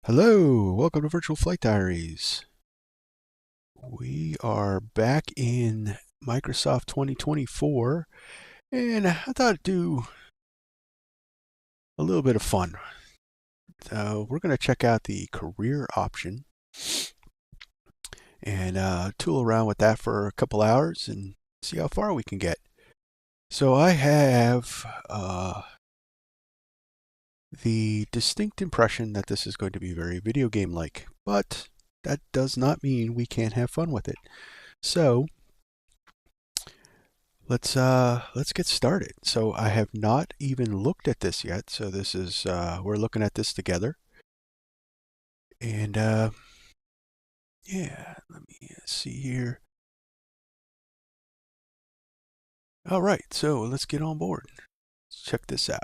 Hello, welcome to Virtual Flight Diaries. We are back in Microsoft 2024, and I thought I'd do a little bit of fun. We're going to check out the career option and tool around with that for a couple hours and see how far we can get. So I have the distinct impression that this is going to be very video game-like, but that does not mean we can't have fun with it. So let's get started. So I have not even looked at this yet. So this is we're looking at this together. And yeah, let me see here. All right, so let's get on board. Let's check this out.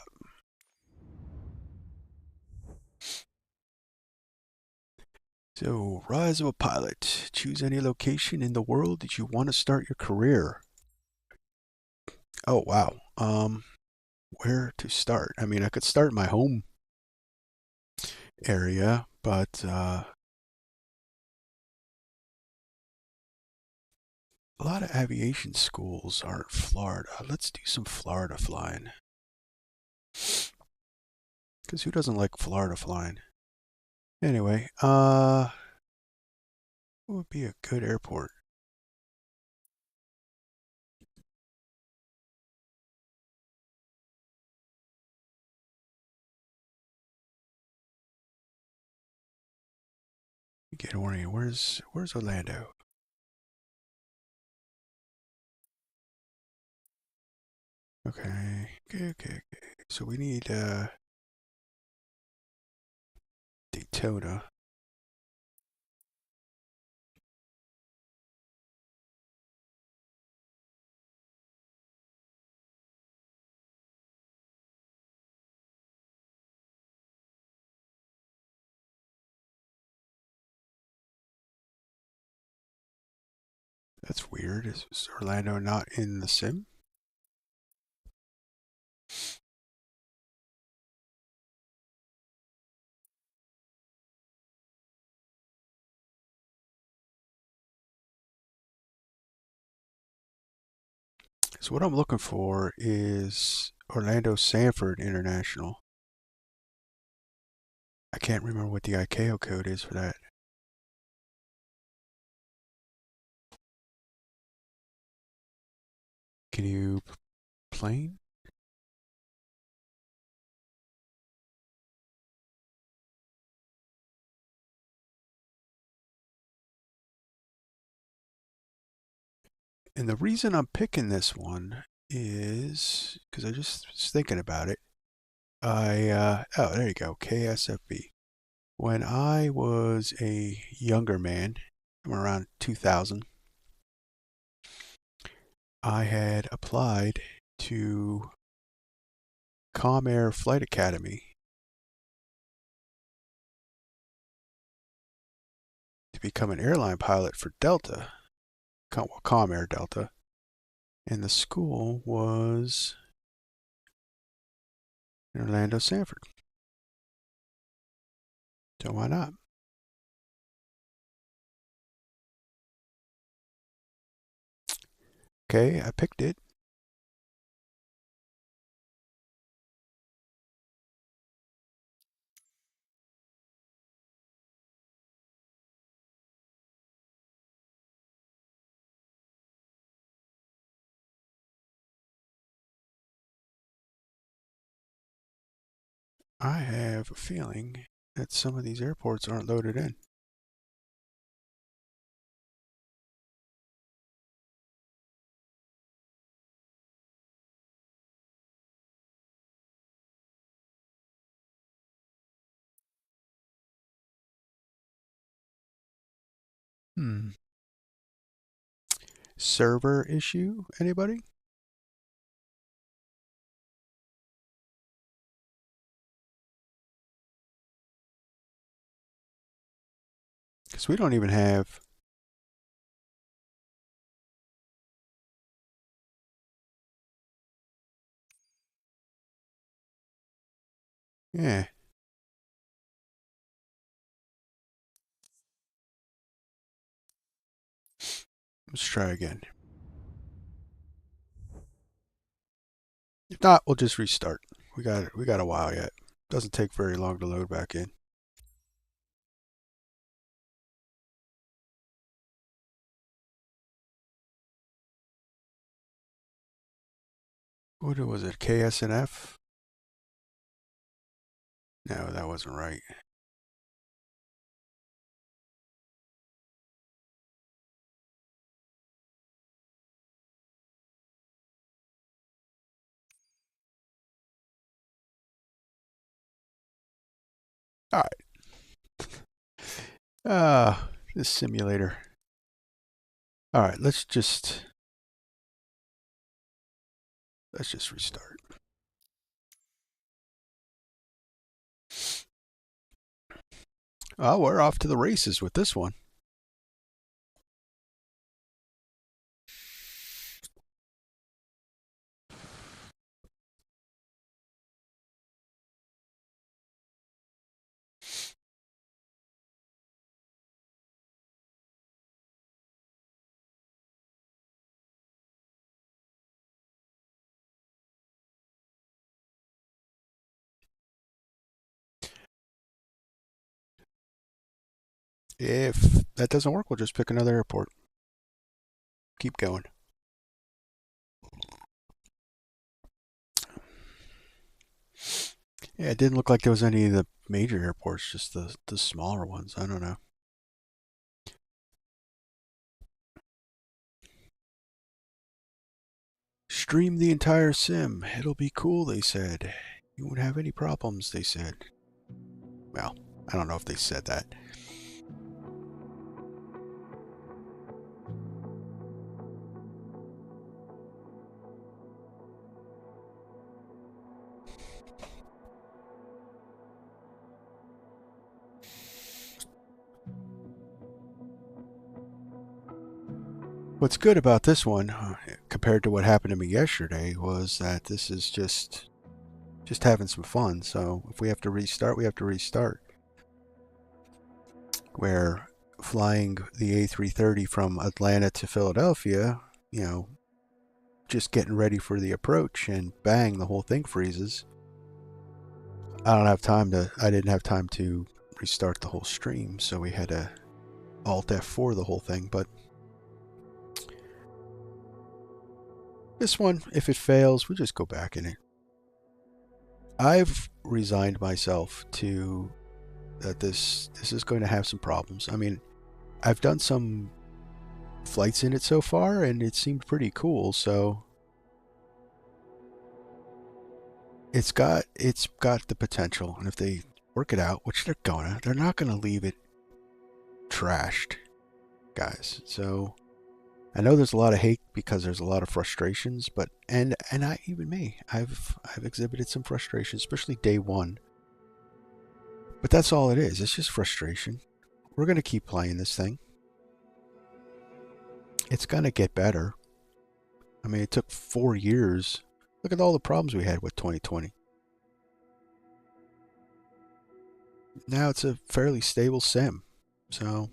So, rise of a pilot. Choose any location in the world that you want to start your career. Oh wow. Where to start? I mean, I could start in my home area, but a lot of aviation schools are in Florida. Let's do some Florida flying. Because who doesn't like Florida flying? Anyway, what would be a good airport? Get oriented. Where's Orlando? Okay. So we need Daytona. That's weird. Is Orlando not in the sim? So what I'm looking for is Orlando Sanford International. I can't remember what the ICAO code is for that. Can you plane? And the reason I'm picking this one is because I just was thinking about it. Oh, there you go, KSFB. When I was a younger man, around 2000, I had applied to Comair Flight Academy to become an airline pilot for Delta, Comair Delta, and the school was in Orlando Sanford. So why not? Okay, I picked it. I have a feeling that some of these airports aren't loaded in. Hmm. Server issue? Anybody? Because we don't even have. Yeah. Let's try again. If not, we'll just restart. We got a while yet. Doesn't take very long to load back in. What was it? KSNF? No, that wasn't right. All right. This simulator. All right, let's just restart. Oh, we're off to the races with this one. If that doesn't work, we'll just pick another airport. Keep going. Yeah, it didn't look like there was any of the major airports, just the smaller ones. I don't know. Stream the entire sim. It'll be cool, they said. You won't have any problems, they said. Well, I don't know if they said that. What's good about this one, compared to what happened to me yesterday, was that this is just having some fun. So if we have to restart, we have to restart. Where flying the A330 from Atlanta to Philadelphia, you know, just getting ready for the approach, and bang, the whole thing freezes. I didn't have time to restart the whole stream, so we had to Alt F4 the whole thing. But this one, if it fails, we just go back in it. I've resigned myself to that this is going to have some problems. I mean, I've done some flights in it so far, and it seemed pretty cool. So it's got the potential, and if they work it out, which they're not gonna leave it trashed, guys. So I know there's a lot of hate because there's a lot of frustrations, but and I even me, I've exhibited some frustration, especially day one. But that's all it is. It's just frustration. We're gonna keep playing this thing. It's gonna get better. I mean, it took 4 years. Look at all the problems we had with 2020. Now it's a fairly stable sim. So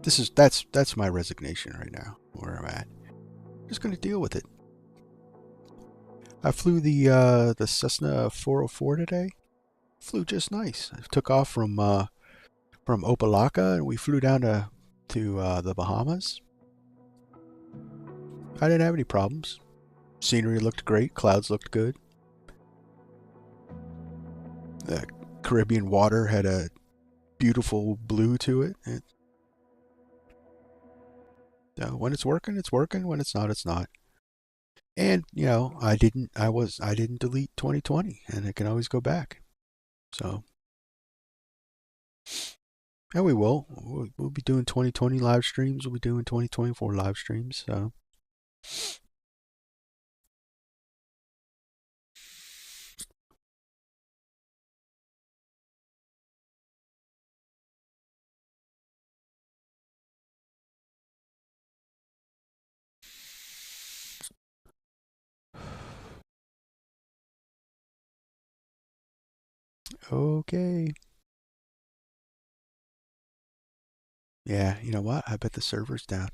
that's my resignation right now, where I'm at. Just gonna deal with it. I flew the Cessna 404 today. Flew just nice. I took off from Opelika, and we flew down to the Bahamas. I didn't have any problems. Scenery looked great. Clouds looked good. The Caribbean water had a beautiful blue to it. When it's working, it's working. When it's not, it's not. And I didn't delete 2020, and it can always go back. So, and we will. We'll be doing 2020 live streams. We'll be doing 2024 live streams. So, okay. Yeah, you know what? I bet the server's down.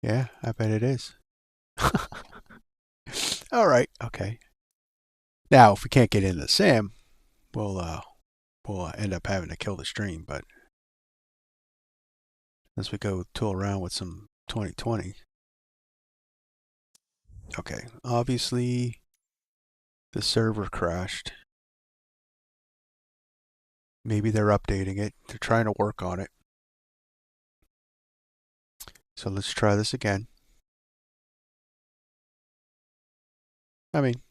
Yeah, I bet it is. All right, okay. Now, if we can't get into SIM, we'll end up having to kill the stream. But as we go tool around with some 2020, okay. Obviously, the server crashed. Maybe they're updating it. They're trying to work on it. So let's try this again. I mean,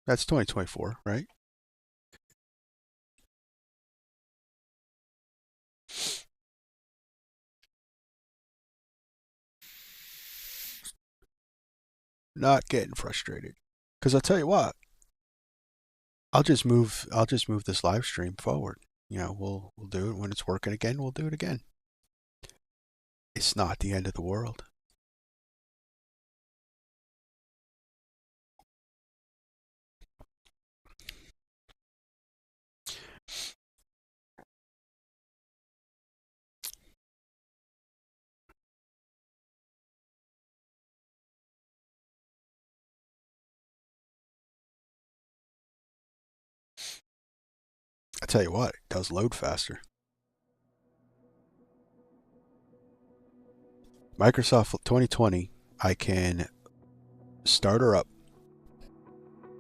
that's 2024, right? Not getting frustrated. Because I'll tell you what, I'll just move this live stream forward. You know, we'll do it when it's working again. We'll do it again. It's not the end of the world. I tell you what, it does load faster. Microsoft 2020, I can start her up,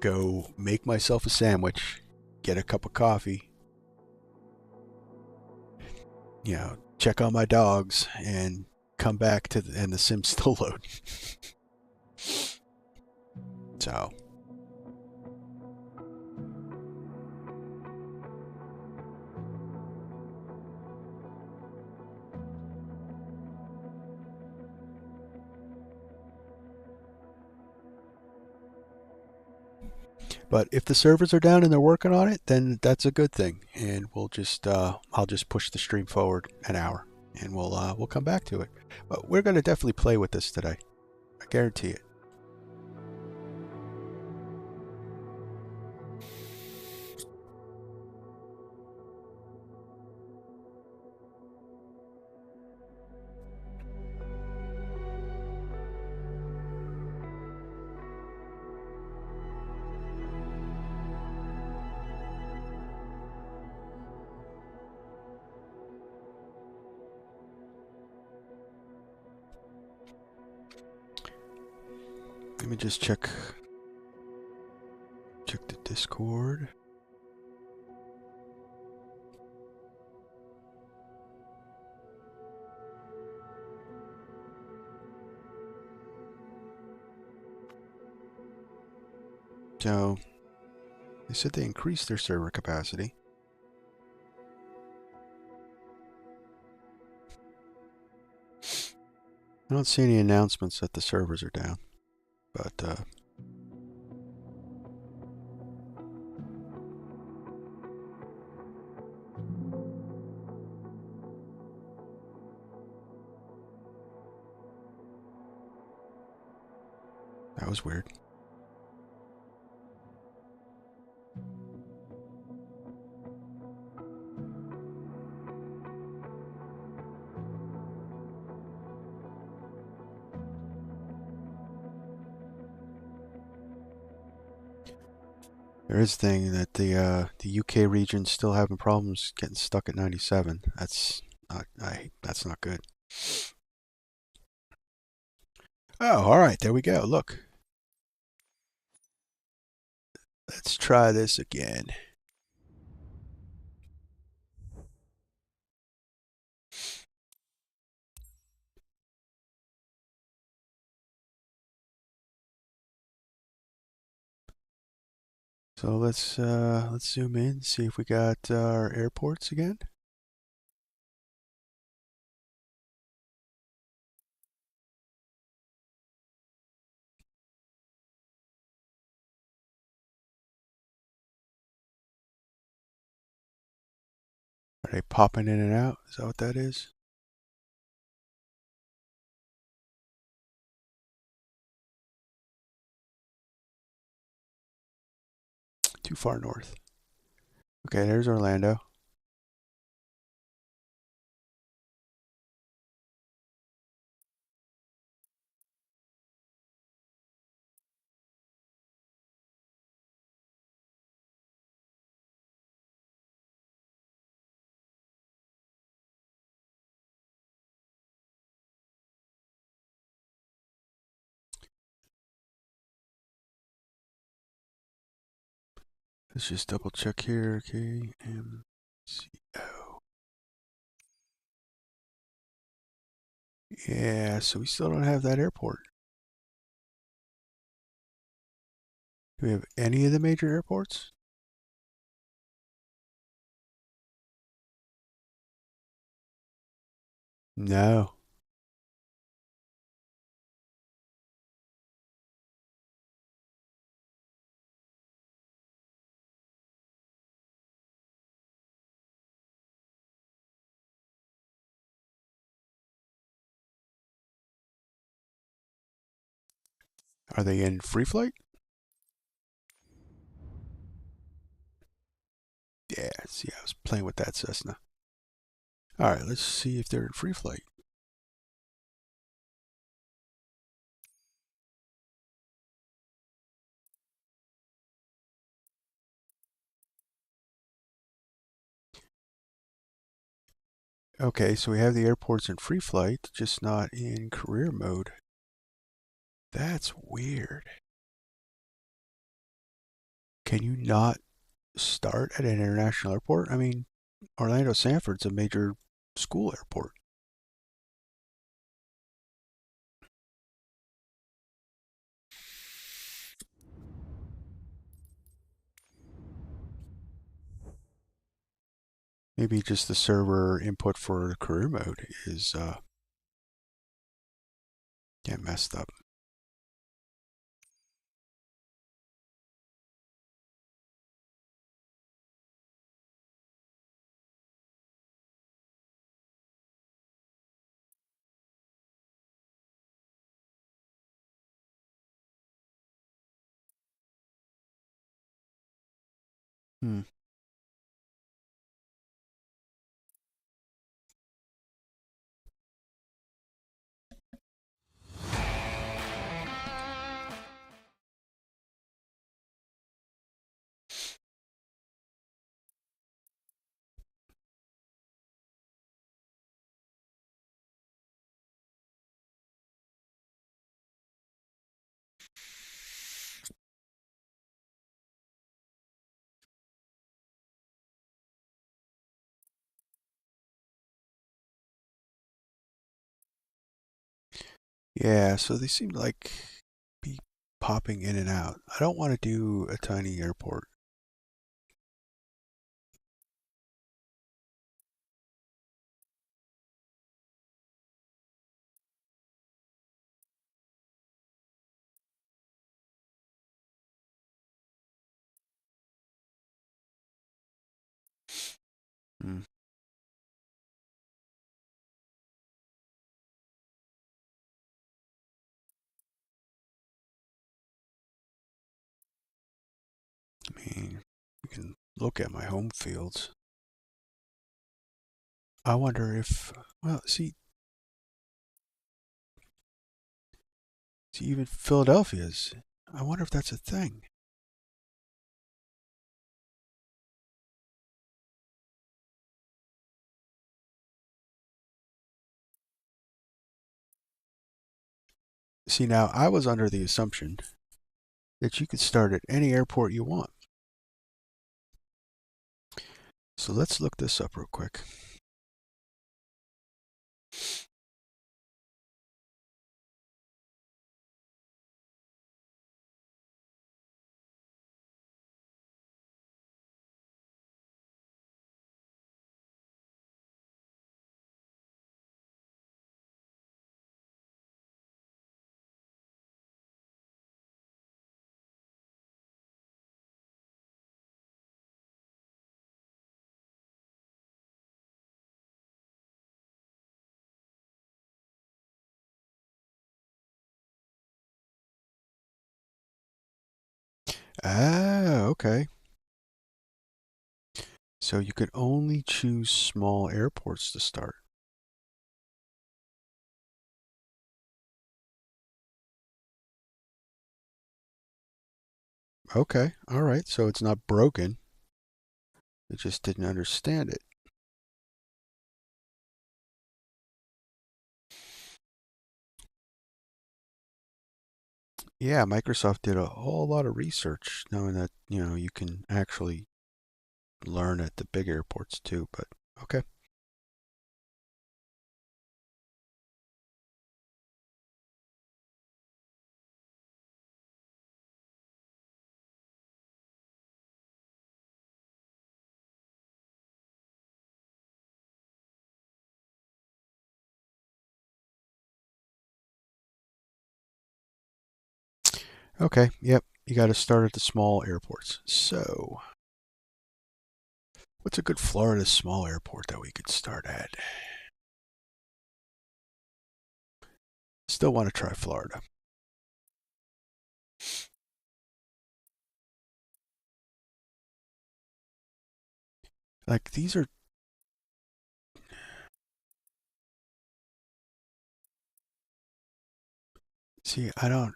go make myself a sandwich, get a cup of coffee, you know, check on my dogs, and come back and the Sim's still loading. So, but if the servers are down and they're working on it, then that's a good thing, and I'll just push the stream forward an hour, and we'll come back to it. But we're gonna definitely play with this today. I guarantee it. Let me just check the Discord. So they said they increased their server capacity. I don't see any announcements that the servers are down, but that was weird. There is a thing that the UK region's still having problems getting stuck at 97. That's not good. Oh, all right, there we go. Look, let's try this again. So let's zoom in, see if we got our airports again. Are they popping in and out? Is that what that is? Too far north. Okay, there's Orlando. Let's just double check here. KMCO. Yeah, so we still don't have that airport. Do we have any of the major airports? No. Are they in free flight? Yeah, see, I was playing with that Cessna. All right, let's see if they're in free flight. Okay, so we have the airports in free flight, just not in career mode. That's weird. Can you not start at an international airport? I mean, Orlando Sanford's a major school airport. Maybe just the server input for career mode is messed up. Hmm. Yeah, so they seem to like be popping in and out. I don't want to do a tiny airport. Hmm. I mean, you can look at my home fields. I wonder if, well, see, even Philadelphia's. I wonder if that's a thing. See, now I was under the assumption that you could start at any airport you want. So let's look this up real quick. Ah, okay. So you could only choose small airports to start. Okay, all right. So it's not broken. It just didn't understand it. Yeah, Microsoft did a whole lot of research knowing that, you can actually learn at the big airports too, but okay. Okay, yep. You got to start at the small airports. So, what's a good Florida small airport that we could start at? Still want to try Florida. Like, these are. See, I don't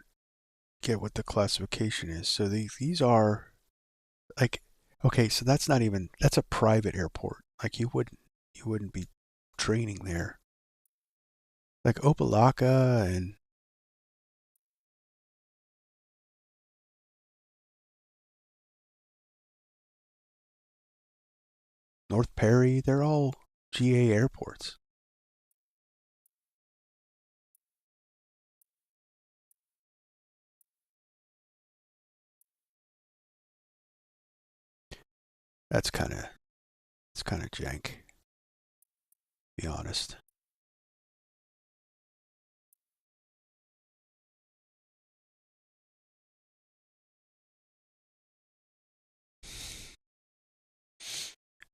get what the classification is. So, these are. Like, okay, so that's not even. That's a private airport. Like, you wouldn't be training there. Like, Opelika and North Perry, they're all GA airports. That's kind of it's kind of jank, to be honest.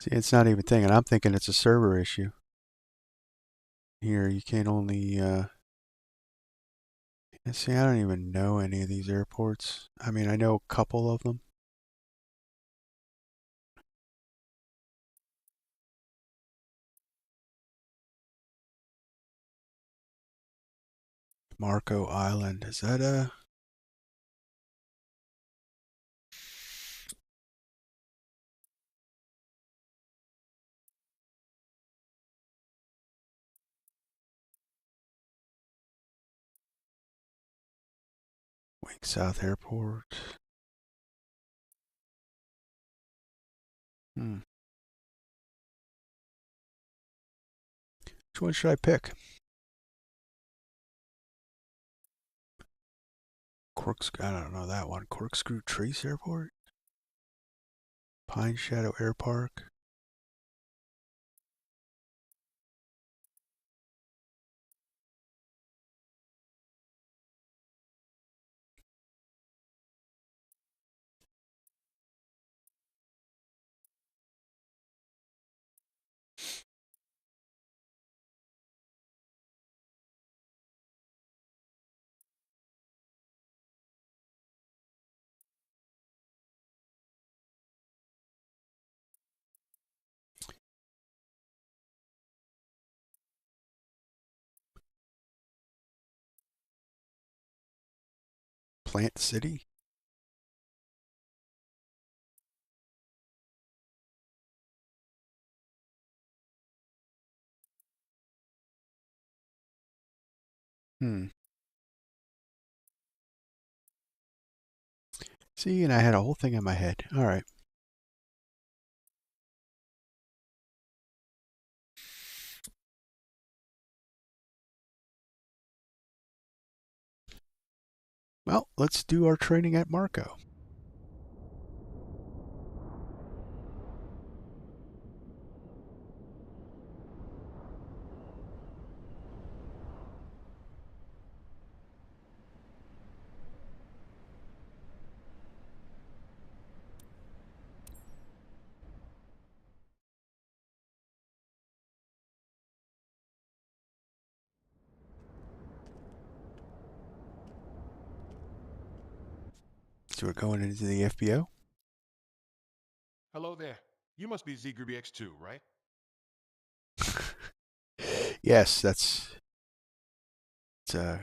See, it's not even thinking. I'm thinking it's a server issue. Here, you can only. See, I don't even know any of these airports. I mean, I know a couple of them. Marco Island. Is that a. Wake South Airport? Hmm. Which one should I pick? Corkscrew. I don't know that one. Corkscrew Trace Airport? Pine Shadow Air Park? Plant City? Hmm. See, and I had a whole thing in my head. All right. Well, let's do our training at Marco. So we're going into the FBO. Hello there. You must be ZGrubyX2, right? Yes, it's a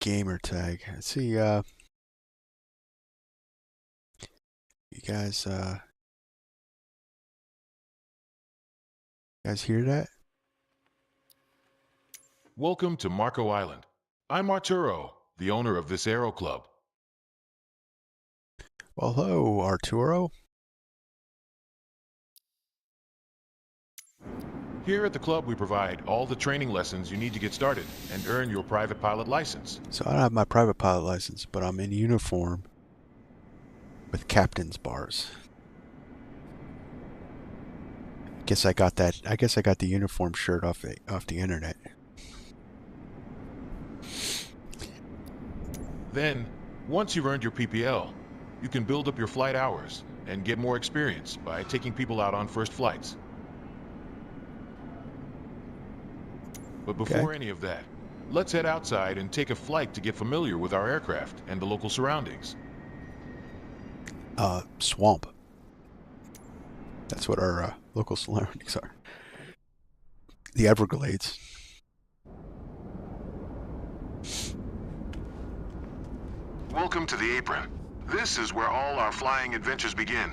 gamer tag. Let's see, you guys hear that? Welcome to Marco Island. I'm Arturo, the owner of this Aero Club. Well, hello, Arturo. Here at the club, we provide all the training lessons you need to get started and earn your private pilot license. So I don't have my private pilot license, but I'm in uniform with captain's bars. I guess I got the uniform shirt off the internet. Then, once you've earned your PPL, you can build up your flight hours and get more experience by taking people out on first flights. But before any of that, let's head outside and take a flight to get familiar with our aircraft and the local surroundings. Swamp. That's what our local surroundings are. The Everglades. Welcome to the apron. This is where all our flying adventures begin.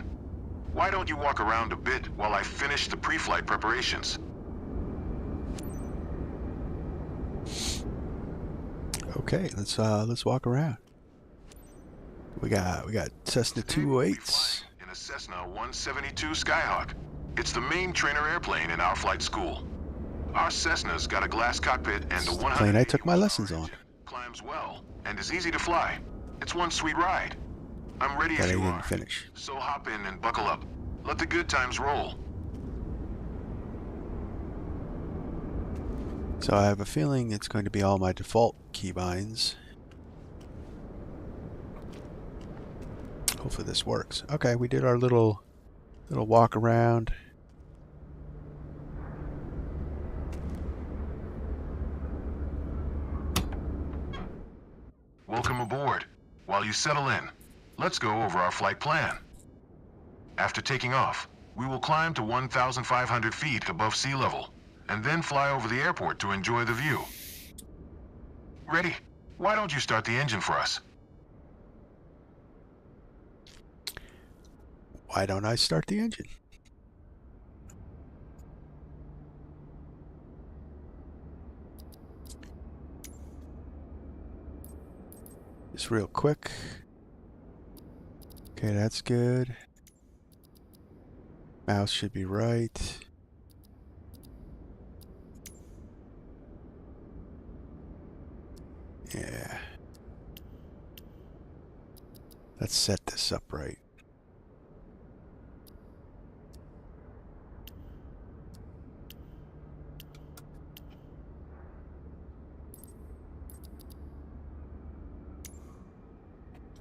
Why don't you walk around a bit while I finish the pre-flight preparations? Okay, let's walk around. We got Cessna 208s. In a Cessna 172 Skyhawk. It's the main trainer airplane in our flight school. Our Cessna's got a glass cockpit and a 100 plane I took my lessons on. Climbs well and is easy to fly. It's one sweet ride. I'm ready if you are. Finish. So hop in and buckle up. Let the good times roll. So I have a feeling it's going to be all my default keybinds. Hopefully this works. Okay, we did our little walk around. Welcome aboard. While you settle in, let's go over our flight plan. After taking off, we will climb to 1,500 feet above sea level, and then fly over the airport to enjoy the view. Ready? Why don't you start the engine for us? Why don't I start the engine? Just real quick. Okay, that's good. Mouse should be right. Yeah. Let's set this up right.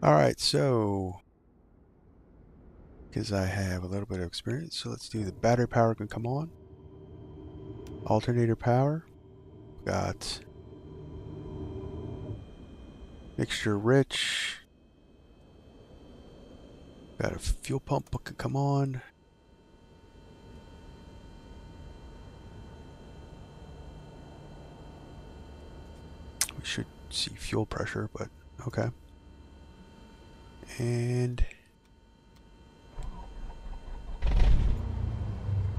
Alright, so because I have a little bit of experience, so let's do the battery power can come on. Alternator power. Got mixture rich. Got a fuel pump can come on. We should see fuel pressure, but okay. And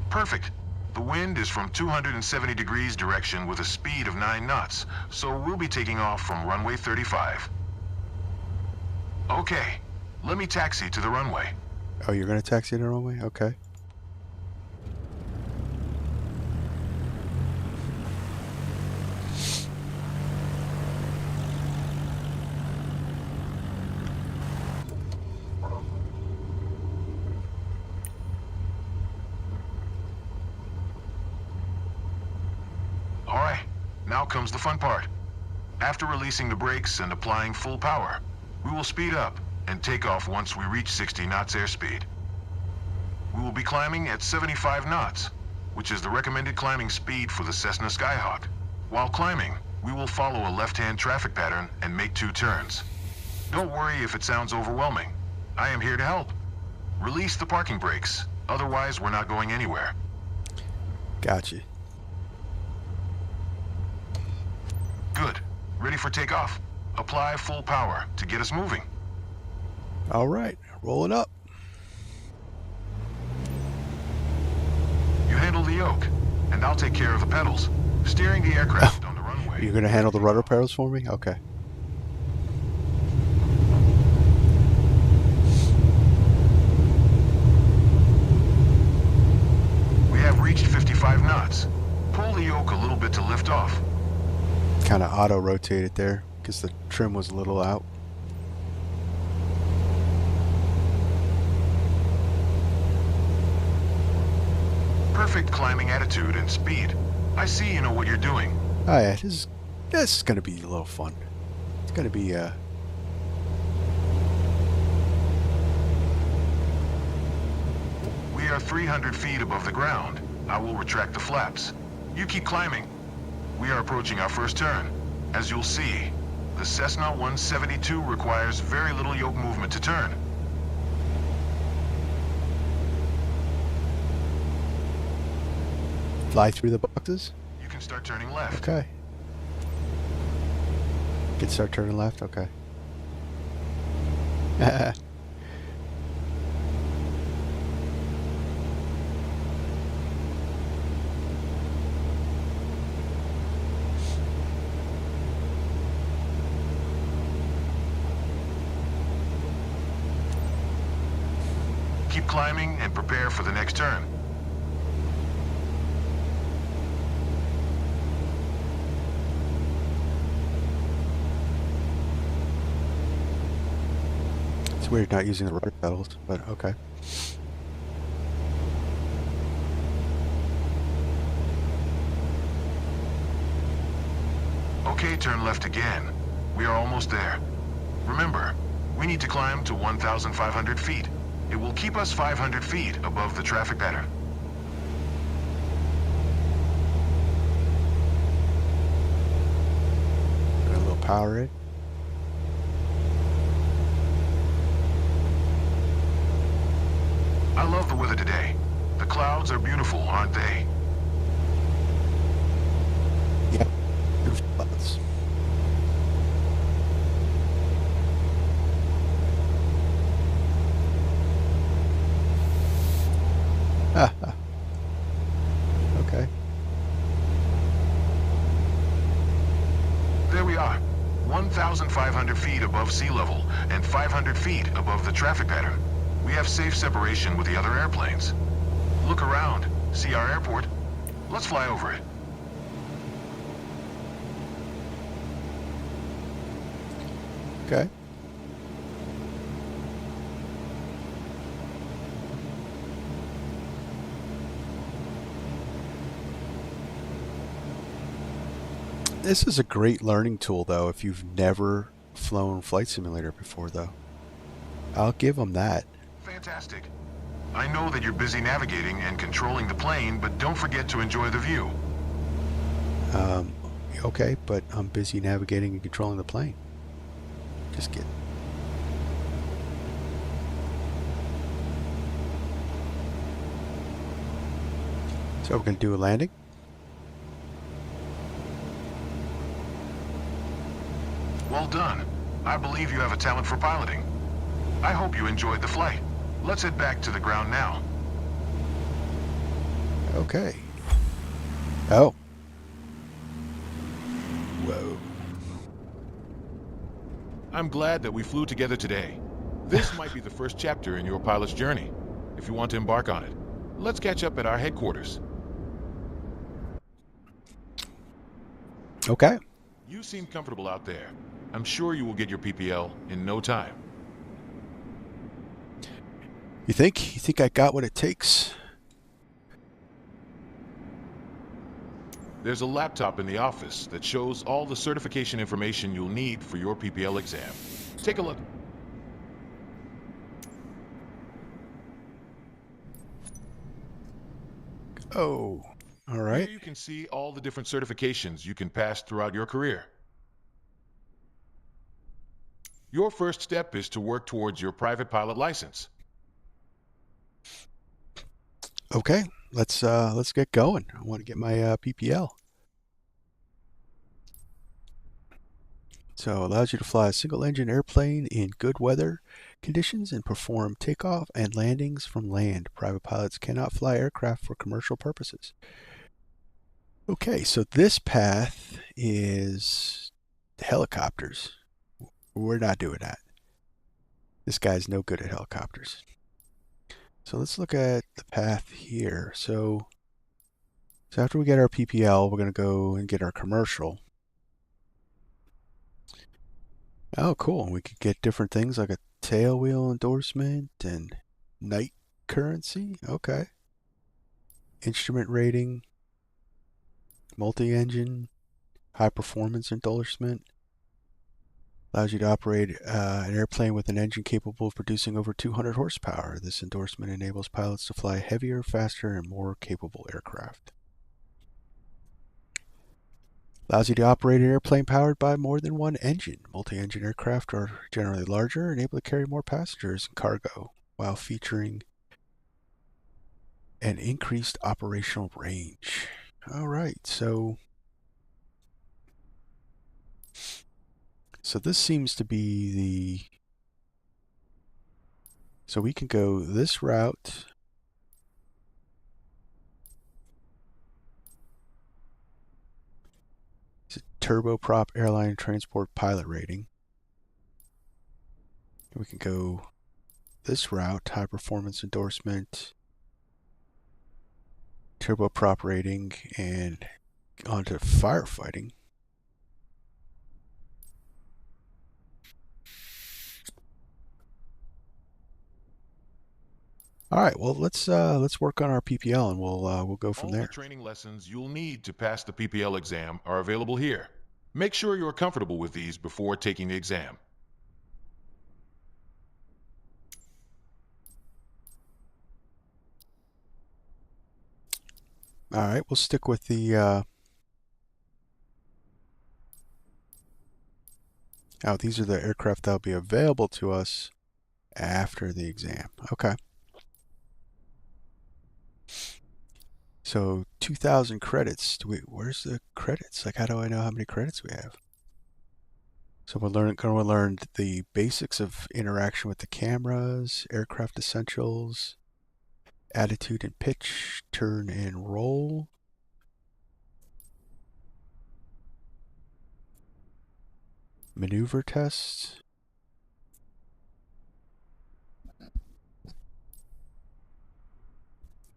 Perfect. The wind is from 270 degrees direction with a speed of 9 knots, so we'll be taking off from runway 35. Okay, let me taxi to the runway. oh, you're gonna taxi the runway? Okay. Alright, now comes the fun part. After releasing the brakes and applying full power, we will speed up and take off once we reach 60 knots airspeed. We will be climbing at 75 knots, which is the recommended climbing speed for the Cessna Skyhawk. While climbing, we will follow a left-hand traffic pattern and make 2 turns. Don't worry if it sounds overwhelming. I am here to help. Release the parking brakes Otherwise, we're not going anywhere. Gotcha. Good. Ready for takeoff. Apply full power to get us moving. All right, roll it up. You handle the yoke, and I'll take care of the pedals, steering the aircraft on the runway. You're gonna handle the rudder pedals for me? Okay. We have reached 55 knots. Pull the yoke a little bit to lift off. Kind of auto-rotated there because the trim was a little out. Perfect climbing attitude and speed. I see you know what you're doing. Oh yeah, this is gonna be a little fun. It's gonna be We are 300 feet above the ground. I will retract the flaps. You keep climbing. We are approaching our first turn. As you'll see, the Cessna 172 requires very little yoke movement to turn. fly through the boxes. You can start turning left. Okay. Can start turning left. Okay. Keep climbing and prepare for the next turn. It's weird not using the rudder pedals, but okay. Okay, turn left again. We are almost there. Remember, we need to climb to 1,500 feet. It will keep us 500 feet above the traffic pattern. Got a little power in. I love the weather today. The clouds are beautiful, aren't they? Yep. Beautiful clouds. Okay. There we are. 1,500 feet above sea level and 500 feet above the traffic pattern. We have safe separation with the other airplanes. Look around. See our airport? Let's fly over it. Okay. This is a great learning tool, though, if you've never flown Flight Simulator before, though. I'll give them that. Fantastic. I know that you're busy navigating and controlling the plane, but don't forget to enjoy the view. Okay, but I'm busy navigating and controlling the plane. Just kidding. So we're going to do a landing. Well done. I believe you have a talent for piloting. I hope you enjoyed the flight. Let's head back to the ground now. Okay. Oh. Whoa. I'm glad that we flew together today. This might be the first chapter in your pilot's journey. If you want to embark on it, let's catch up at our headquarters. Okay. You seem comfortable out there. I'm sure you will get your PPL in no time. You think? You think I got what it takes? There's a laptop in the office that shows all the certification information you'll need for your PPL exam. Take a look. Oh. All right. Here you can see all the different certifications you can pass throughout your career. Your first step is to work towards your private pilot license. Okay, let's get going. I want to get my PPL. So it allows you to fly a single-engine airplane in good weather conditions and perform takeoff and landings from land. Private pilots cannot fly aircraft for commercial purposes. Okay, so this path is helicopters. We're not doing that. This guy's no good at helicopters. So let's look at the path here. So after we get our PPL, we're going to go and get our commercial. Oh, cool. We could get different things like a tailwheel endorsement and night currency. Okay. Instrument rating, multi-engine, high performance endorsement. Allows you to operate an airplane with an engine capable of producing over 200 horsepower. This endorsement enables pilots to fly heavier, faster, and more capable aircraft. Allows you to operate an airplane powered by more than one engine. Multi-engine aircraft are generally larger and able to carry more passengers and cargo, while featuring an increased operational range. All right, so this seems to be the... So we can go this route. It's a turboprop airline transport pilot rating. We can go this route, high performance endorsement, turboprop rating, and onto firefighting. All right, well let's work on our PPL and we'll go from All there. the training lessons you'll need to pass the PPL exam are available here. Make sure you're comfortable with these before taking the exam. All right, we'll stick with the oh, these are the aircraft that'll be available to us after the exam. Okay. So 2,000 credits. Where's the credits? Like, how do I know how many credits we have? So we're going to learn the basics of interaction with the cameras, aircraft essentials, attitude and pitch, turn and roll. Maneuver tests.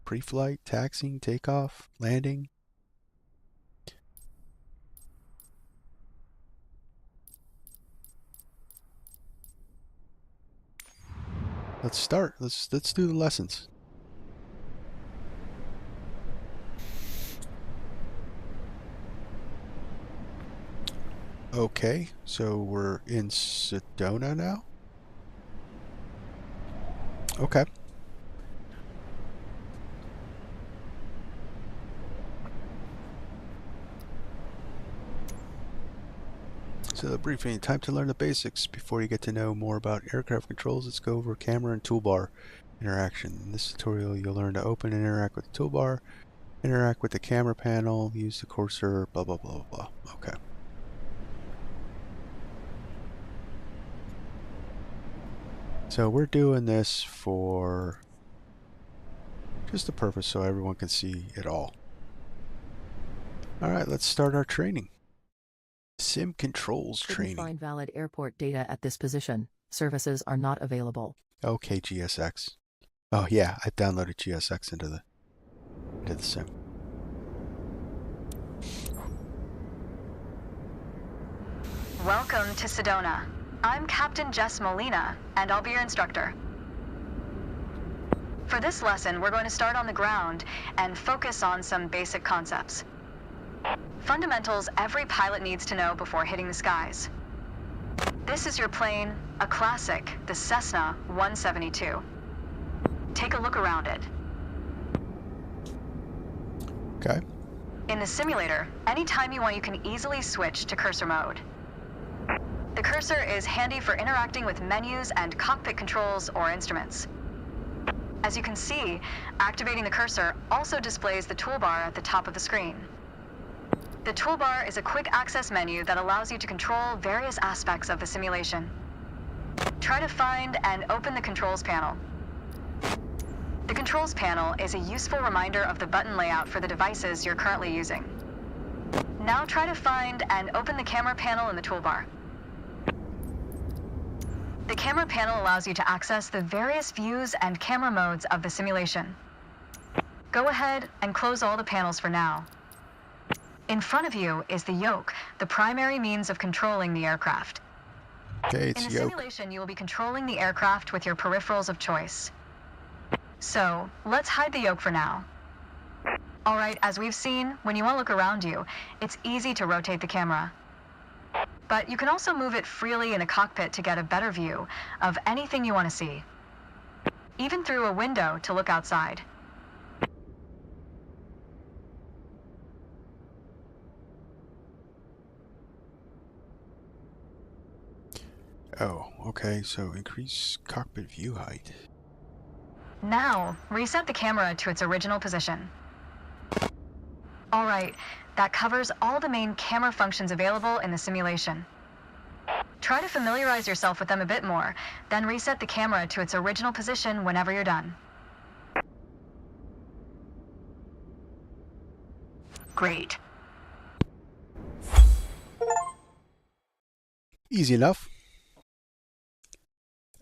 Pre-flight, taxiing, takeoff, landing. Let's start. Let's do the lessons. Okay, so we're in Sedona now. Okay. So the briefing, time to learn the basics. Before you get to know more about aircraft controls, let's go over camera and toolbar interaction. In this tutorial, you'll learn to open and interact with the toolbar, interact with the camera panel, use the cursor, blah, blah, blah, blah, blah. Okay. So we're doing this for just the purpose so everyone can see it all. All right, let's start our training. Sim controls training. Couldn't find valid airport data at this position. Services are not available. Okay, GSX. Oh yeah, I downloaded GSX into the sim. Welcome to Sedona. I'm Captain Jess Molina, and I'll be your instructor. For this lesson, we're going to start on the ground and focus on some basic concepts. Fundamentals every pilot needs to know before hitting the skies. This is your plane, a classic, the Cessna 172. Take a look around it. Okay. In the simulator, anytime you want, you can easily switch to cursor mode. The cursor is handy for interacting with menus and cockpit controls or instruments. As you can see, activating the cursor also displays the toolbar at the top of the screen. The toolbar is a quick access menu that allows you to control various aspects of the simulation. Try to find and open the controls panel. The controls panel is a useful reminder of the button layout for the devices you're currently using. Now try to find and open the camera panel in the toolbar. The camera panel allows you to access the various views and camera modes of the simulation. Go ahead and close all the panels for now. In front of you is the yoke, the primary means of controlling the aircraft. Okay, it's In the yoke. simulation, you will be controlling the aircraft with your peripherals of choice. So, let's hide the yoke for now. Alright, as we've seen, when you want to look around you, it's easy to rotate the camera. But you can also move it freely in the cockpit to get a better view of anything you want to see. Even through a window to look outside. Oh, okay, so increase cockpit view height. Now, reset the camera to its original position. Alright, that covers all the main camera functions available in the simulation. Try to familiarize yourself with them a bit more, then reset the camera to its original position whenever you're done. Great. Easy enough.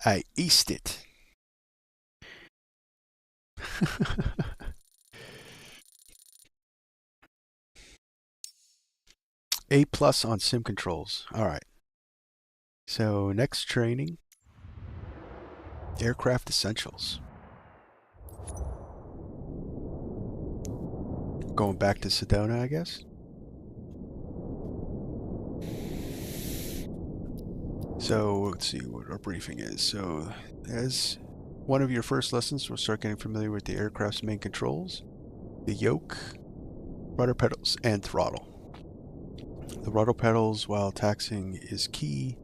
I aced it. A+ on sim controls. All right. So next training, aircraft essentials. Going back to Sedona, I guess. So let's see what our briefing is. So as one of your first lessons, we'll start getting familiar with the aircraft's main controls, the yoke, rudder pedals, and throttle. The rudder pedals while taxiing is key.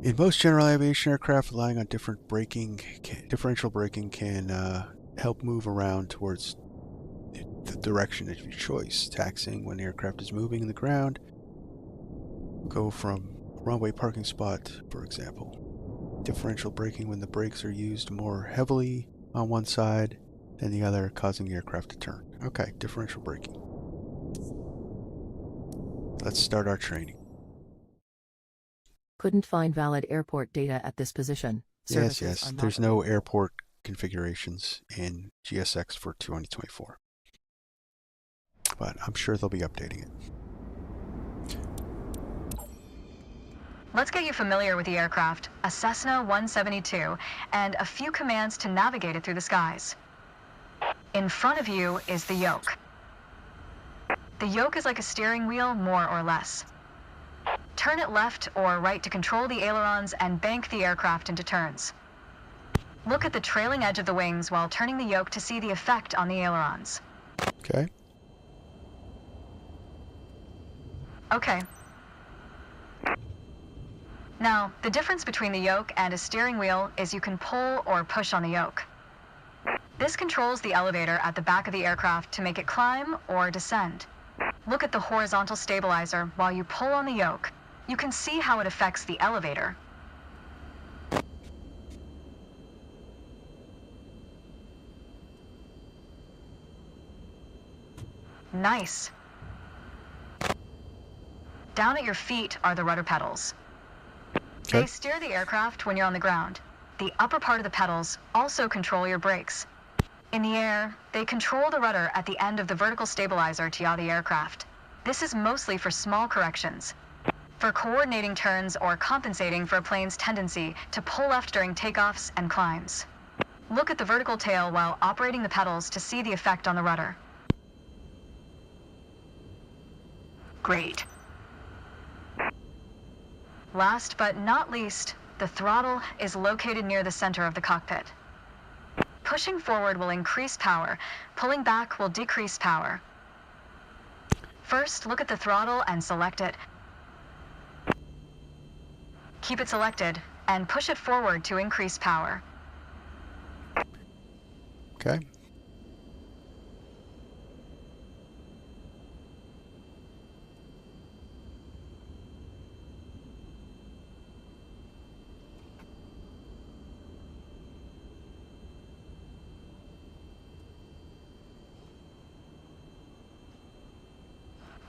In most general aviation aircraft, relying on differential braking can help move around towards the direction of your choice. Taxiing when the aircraft is moving in the ground, go from runway parking spot, for example. Differential braking when the brakes are used more heavily on one side than the other, causing the aircraft to turn. Okay, differential braking. Let's start our training. Couldn't find valid airport data at this position. Services Yes. are not There's no airport configurations in GSX for 2024. But I'm sure they'll be updating it. Let's get you familiar with the aircraft, a Cessna 172, and a few commands to navigate it through the skies. In front of you is the yoke. The yoke is like a steering wheel, more or less. Turn it left or right to control the ailerons and bank the aircraft into turns. Look at the trailing edge of the wings while turning the yoke to see the effect on the ailerons. Okay. Okay. Now, the difference between the yoke and a steering wheel is you can pull or push on the yoke. This controls the elevator at the back of the aircraft to make it climb or descend. Look at the horizontal stabilizer while you pull on the yoke. You can see how it affects the elevator. Nice. Down at your feet are the rudder pedals. Okay. They steer the aircraft when you're on the ground. The upper part of the pedals also control your brakes. In the air, they control the rudder at the end of the vertical stabilizer to yaw the aircraft. This is mostly for small corrections, for coordinating turns or compensating for a plane's tendency to pull left during takeoffs and climbs. Look at the vertical tail while operating the pedals to see the effect on the rudder. Great. Last but not least, the throttle is located near the center of the cockpit. Pushing forward will increase power, pulling back will decrease power. First, look at the throttle and select it. Keep it selected and push it forward to increase power. Okay.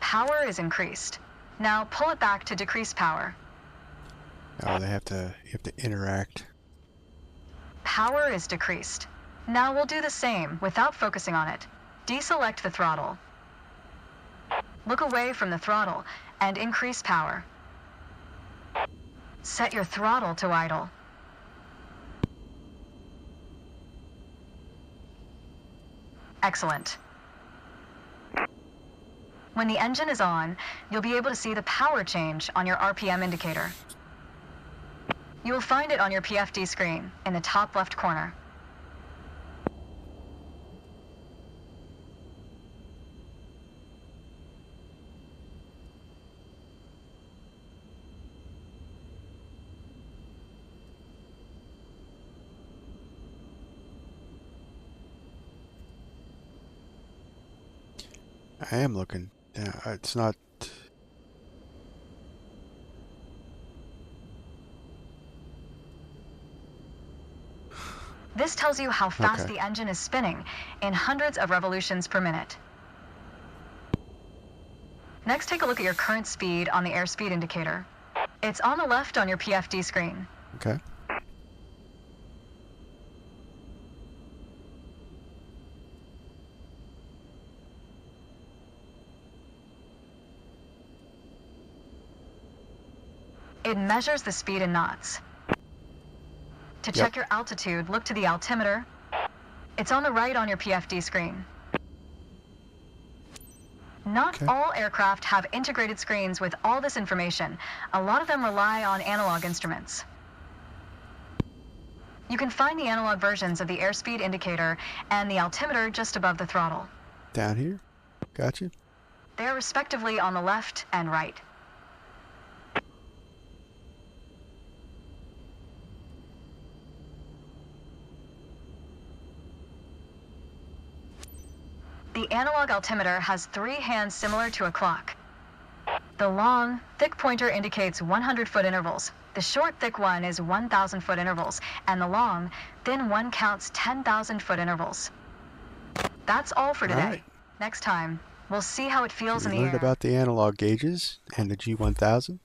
Power is increased. Now pull it back to decrease power. Oh, you have to interact. Power is decreased. Now we'll do the same without focusing on it. Deselect the throttle. Look away from the throttle and increase power. Set your throttle to idle. Excellent. When the engine is on, you'll be able to see the power change on your RPM indicator. You will find it on your PFD screen in the top left corner. I am looking. Yeah, it's not. This tells you how fast Okay. the engine is spinning in hundreds of revolutions per minute. Next, take a look at your current speed on the airspeed indicator. It's on the left on your PFD screen. Okay. It measures the speed in knots. To check your altitude, look to the altimeter. It's on the right on your PFD screen. Not Okay. all aircraft have integrated screens with all this information. A lot of them rely on analog instruments. You can find the analog versions of the airspeed indicator and the altimeter just above the throttle. Down here. Gotcha. They are respectively on the left and right. The analog altimeter has 3 hands similar to a clock. The long, thick pointer indicates 100-foot intervals. The short, thick one is 1,000-foot intervals, and the long, thin one counts 10,000-foot intervals. That's all for today. Alright. Next time, we'll see how it feels We in the learned air. about the analog gauges and the G1000.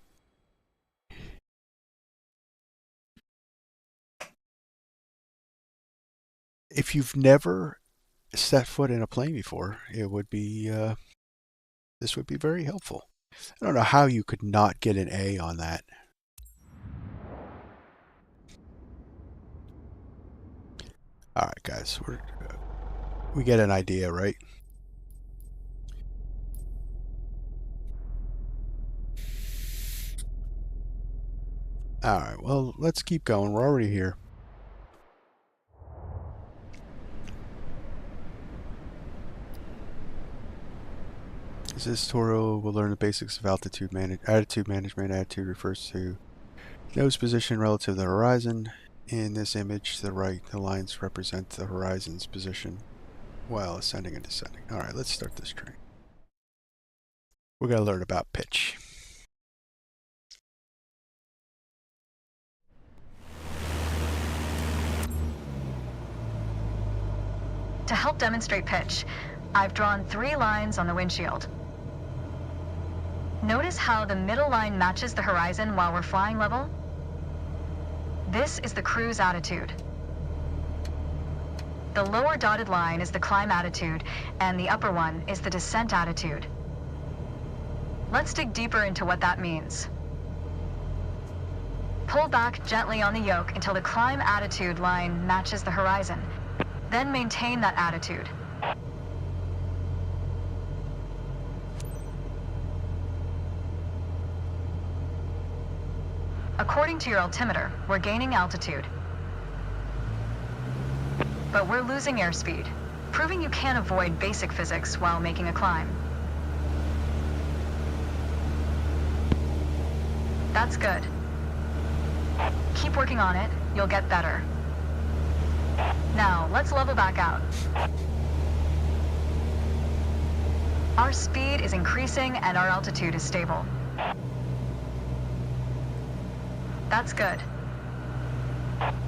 If you've never set foot in a plane before, it would be this would be very helpful. I don't know how you could not get an A on that. All right, guys, we get an idea, right? All right, well, let's keep going. We're already here. This tutorial will learn the basics of attitude management. Attitude refers to nose position relative to the horizon. In this image, to the right, the lines represent the horizon's position while ascending and descending. All right, let's start this train. We're going to learn about pitch. To help demonstrate pitch, I've drawn 3 lines on the windshield. Notice how the middle line matches the horizon while we're flying level? This is the cruise attitude. The lower dotted line is the climb attitude, and the upper one is the descent attitude. Let's dig deeper into what that means. Pull back gently on the yoke until the climb attitude line matches the horizon. Then maintain that attitude. According to your altimeter, we're gaining altitude. But we're losing airspeed, proving you can avoid basic physics while making a climb. That's good. Keep working on it, you'll get better. Now, let's level back out. Our speed is increasing and our altitude is stable. That's good.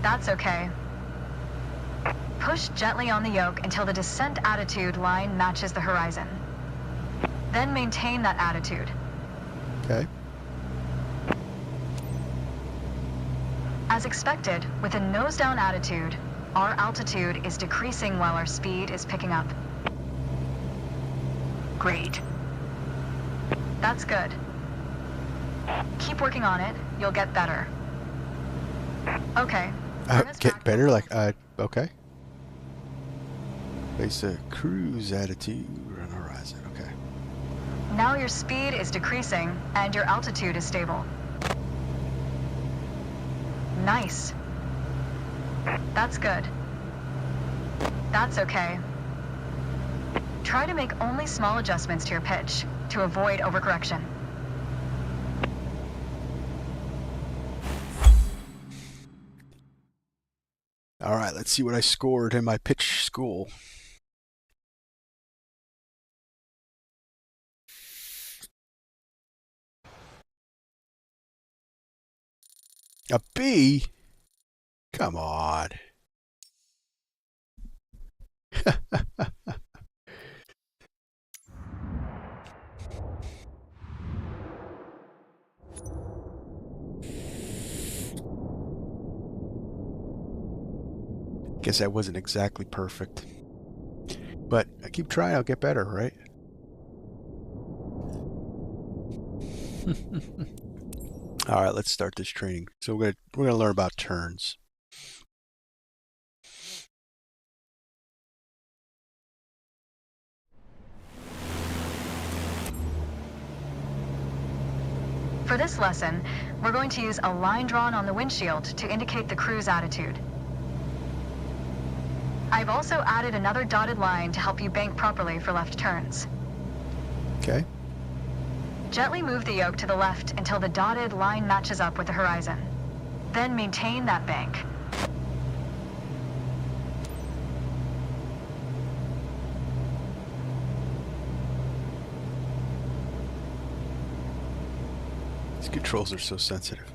That's okay. Push gently on the yoke until the descent attitude line matches the horizon. Then maintain that attitude. Okay. As expected, with a nose-down attitude, our altitude is decreasing while our speed is picking up. Great. That's good. Keep working on it. You'll get better. Okay. Bring us Get back better, to- like, okay. Place a cruise attitude on the horizon, okay. Now your speed is decreasing and your altitude is stable. Nice. That's good. That's okay. Try to make only small adjustments to your pitch to avoid overcorrection. All right, let's see what I scored in my pitch school. A B? Come on. Guess that wasn't exactly perfect. But I keep trying, I'll get better, right? All right, let's start this training. So we're gonna learn about turns. For this lesson, we're going to use a line drawn on the windshield to indicate the cruise attitude. I've also added another dotted line to help you bank properly for left turns. Okay. Gently move the yoke to the left until the dotted line matches up with the horizon. Then maintain that bank. These controls are so sensitive.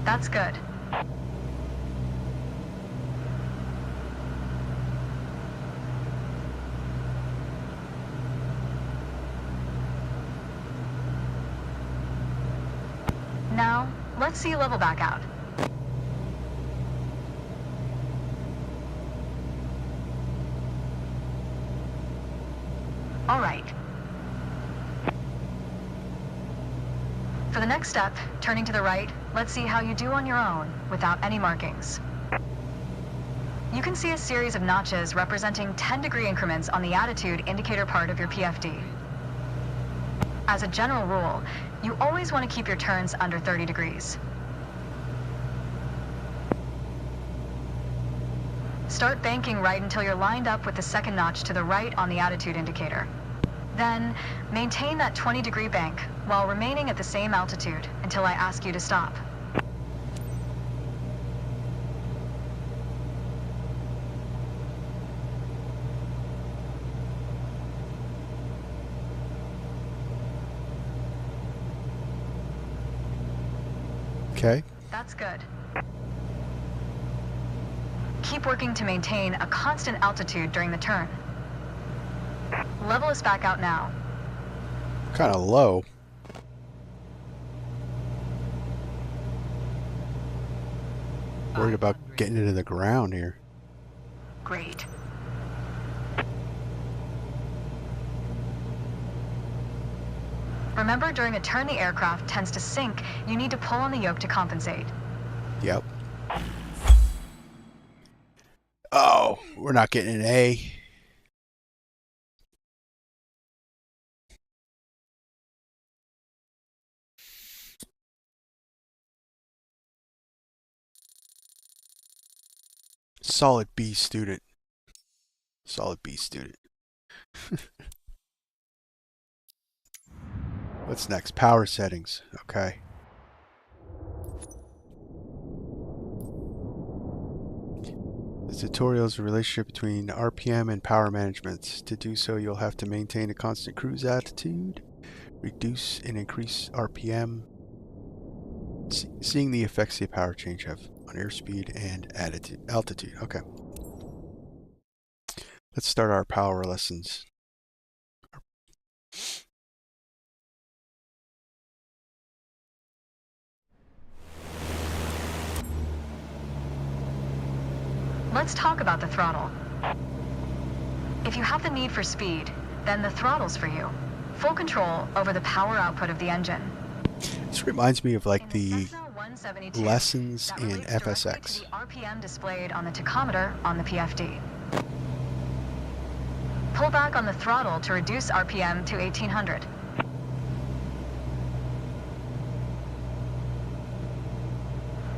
That's good. Now, let's see you level back out. All right. For the next step, turning to the right, let's see how you do on your own without any markings. You can see a series of notches representing 10-degree increments on the attitude indicator part of your PFD. As a general rule, you always want to keep your turns under 30 degrees. Start banking right until you're lined up with the second notch to the right on the attitude indicator. Then, maintain that 20-degree bank while remaining at the same altitude until I ask you to stop. Okay. That's good. Keep working to maintain a constant altitude during the turn. Level us back out now. Kind of low. Worried about getting into the ground here. Great. Remember, during a turn the aircraft tends to sink, you need to pull on the yoke to compensate. Yep. Oh, we're not getting an A. Solid B student. Solid B student. What's next? Power settings. Okay. The tutorial is a relationship between RPM and power management. To do so, you'll have to maintain a constant cruise altitude, reduce and increase RPM, seeing the effects the power change have on airspeed and altitude. Okay. Let's start our power lessons. Let's talk about the throttle. If you have the need for speed, then the throttle's for you. Full control over the power output of the engine. This reminds me of like In the Cessna 172, lessons that in relates directly FSX. to the RPM displayed on the tachometer on the PFD. Pull back on the throttle to reduce RPM to 1800.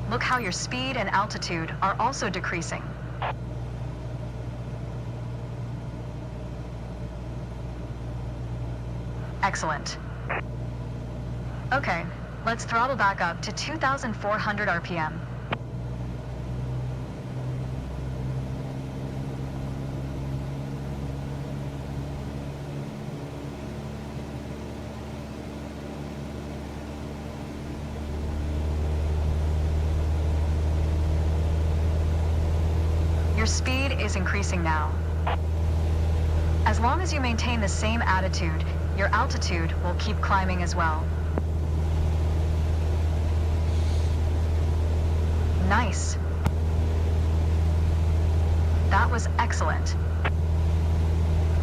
Look how your speed and altitude are also decreasing. Excellent. Okay, let's throttle back up to 2,400 RPM. Your speed is increasing now. As long as you maintain the same attitude, your altitude will keep climbing as well. Nice. That was excellent.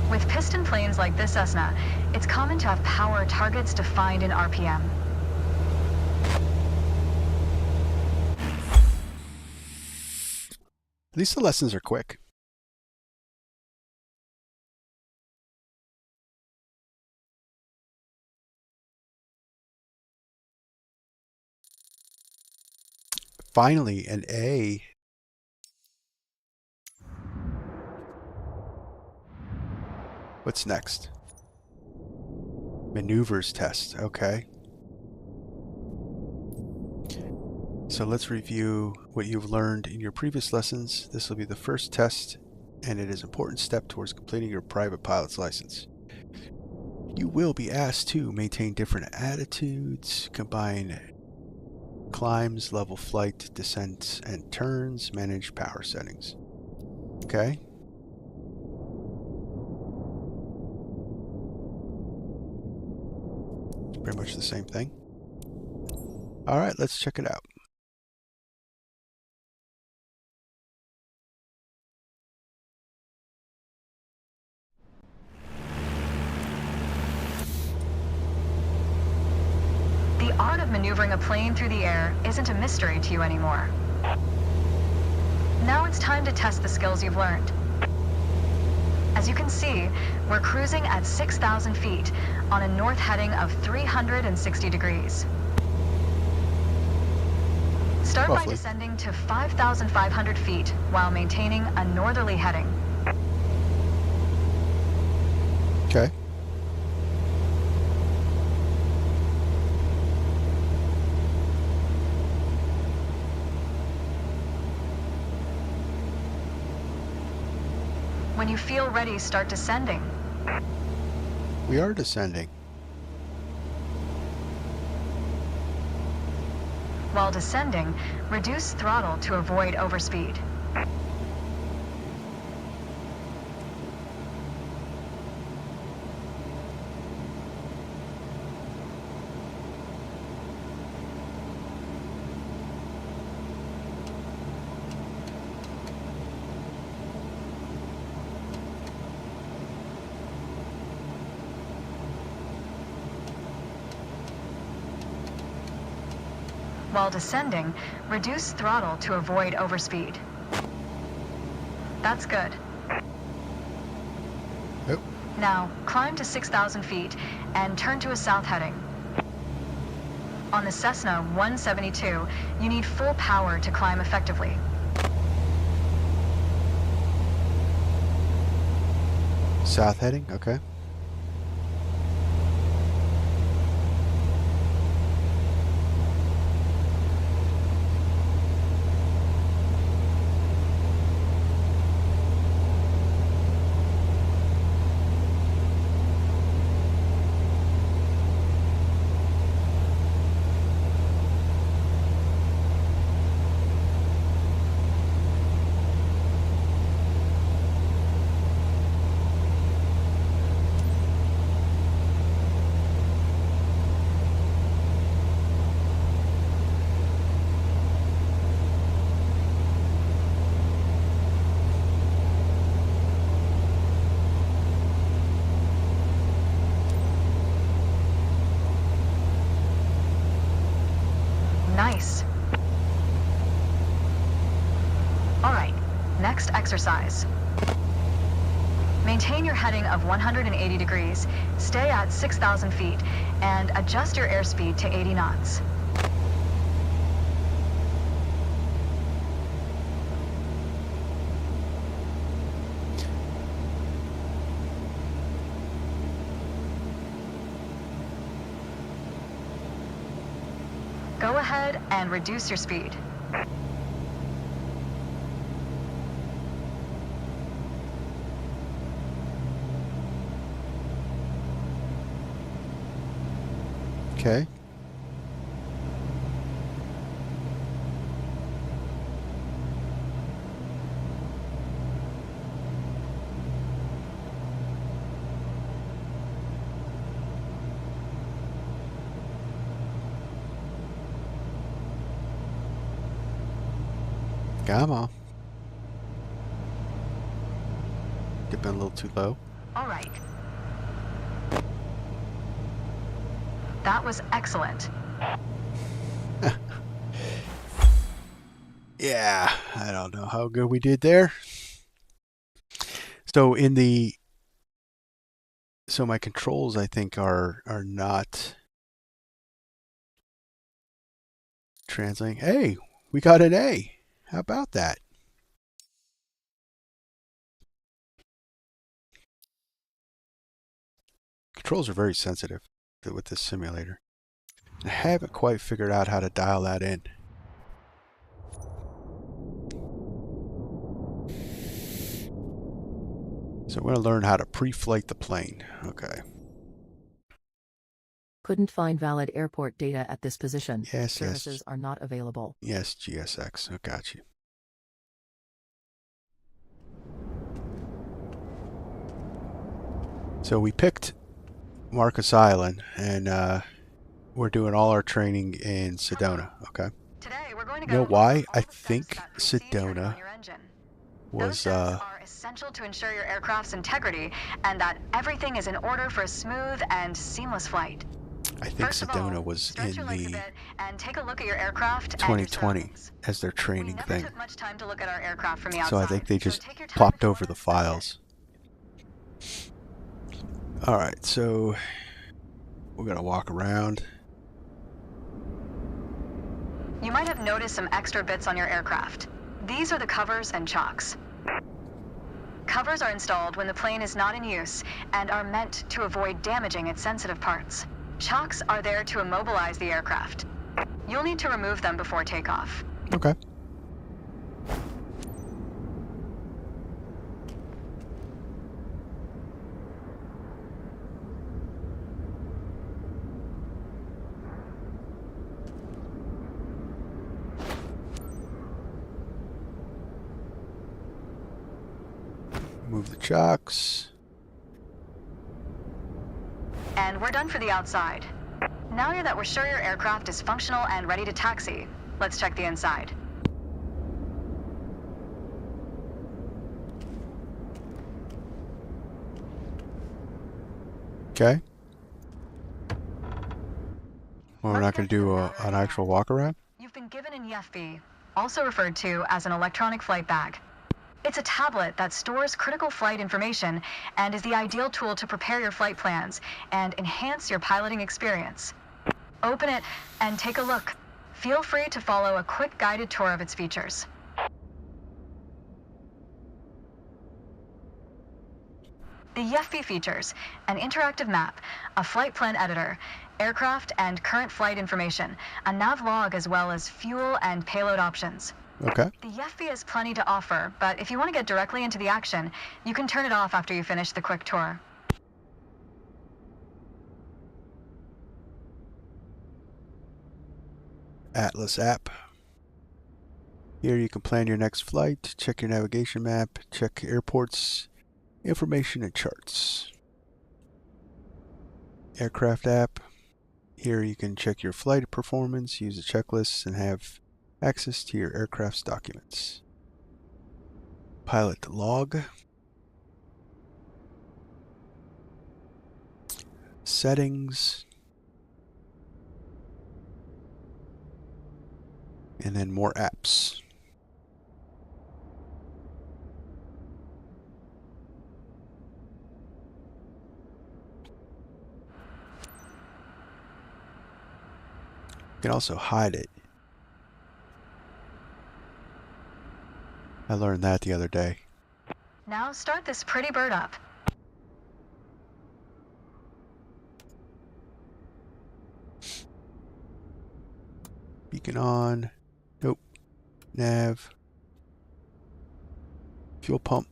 With piston planes like this Cessna, it's common to have power targets defined in RPM. At least the lessons are quick. Finally, an A. What's next? Maneuvers test. Okay. So let's review what you've learned in your previous lessons. This will be the first test, and it is an important step towards completing your private pilot's license. You will be asked to maintain different attitudes, combine climbs, level flight, descents, and turns, manage power settings. Okay. Pretty much the same thing. All right, let's check it out. The art of maneuvering a plane through the air isn't a mystery to you anymore. Now it's time to test the skills you've learned. As you can see, we're cruising at 6,000 feet on a north heading of 360 degrees. Start by Roughly. descending to 5,500 feet while maintaining a northerly heading. Okay. When you feel ready, start descending. We are descending. While descending, reduce throttle to avoid overspeed. While descending, reduce throttle to avoid overspeed. That's good. Yep. Now, climb to 6,000 feet and turn to a south heading. On the Cessna 172, you need full power to climb effectively. South heading, okay. Nice. Alright, next exercise. Maintain your heading of 180 degrees, stay at 6,000 feet, and adjust your airspeed to 80 knots. Go ahead and reduce your speed. Okay. Come on. Dipping a little too low. All right. That was excellent. Yeah, I don't know how good we did there. So my controls I think are not translating. Hey, we got an A. How about that? Controls are very sensitive with this simulator. I haven't quite figured out how to dial that in. So we're going to learn how to pre-flight the plane. Okay. Couldn't find valid airport data at this position. Yes, Services are not available. Yes, GSX. I got you. So we picked Marcus Island, and we're doing all our training in Sedona. Okay. Today we're going to You know go why over all I the steps think that precede turning Sedona on your engine. Those was steps are essential to ensure your aircraft's integrity and that everything is in order for a smooth and seamless flight. I think First of all, Sedona was stretch in your legs a the bit and take a look at your aircraft and your 2020 surroundings. as their We training never thing. took much time to look at our aircraft from the outside. So I think they just take your time plopped if you over wanna the inspect it. files. All right, so we're gonna walk around. You might have noticed some extra bits on your aircraft. These are the covers and chocks. Covers are installed when the plane is not in use and are meant to avoid damaging its sensitive parts. Chocks are there to immobilize the aircraft. You'll need to remove them before takeoff. Okay. Move the chocks. And we're done for the outside. Now that we're sure your aircraft is functional and ready to taxi, let's check the inside. Okay. Well, we're not going to do an actual walk around? You've been given an EFB, also referred to as an electronic flight bag. It's a tablet that stores critical flight information and is the ideal tool to prepare your flight plans and enhance your piloting experience. Open it and take a look. Feel free to follow a quick guided tour of its features. The EFB features an interactive map, a flight plan editor, aircraft and current flight information, a nav log as well as fuel and payload options. Okay. The EFB has plenty to offer, but if you want to get directly into the action, you can turn it off after you finish the quick tour. Atlas app. Here you can plan your next flight, check your navigation map, check airports, information and charts. Aircraft app. Here you can check your flight performance, use the checklists, and have access to your aircraft's documents. Pilot log. Settings. and then more apps. You can also hide it. I learned that the other day. Now start this pretty bird up. Beacon on. Nope. Nav. Fuel pump.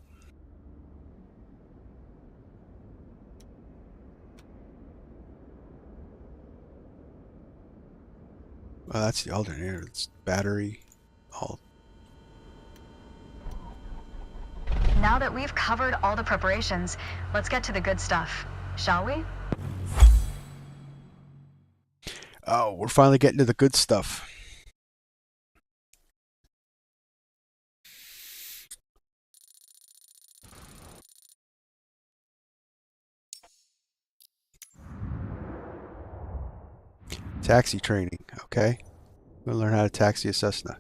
Oh, that's the alternator. It's battery. All. Now that we've covered all the preparations, let's get to the good stuff, shall we? Oh, we're finally getting to the good stuff. Taxi training. Okay. We'll learn how to taxi a Cessna.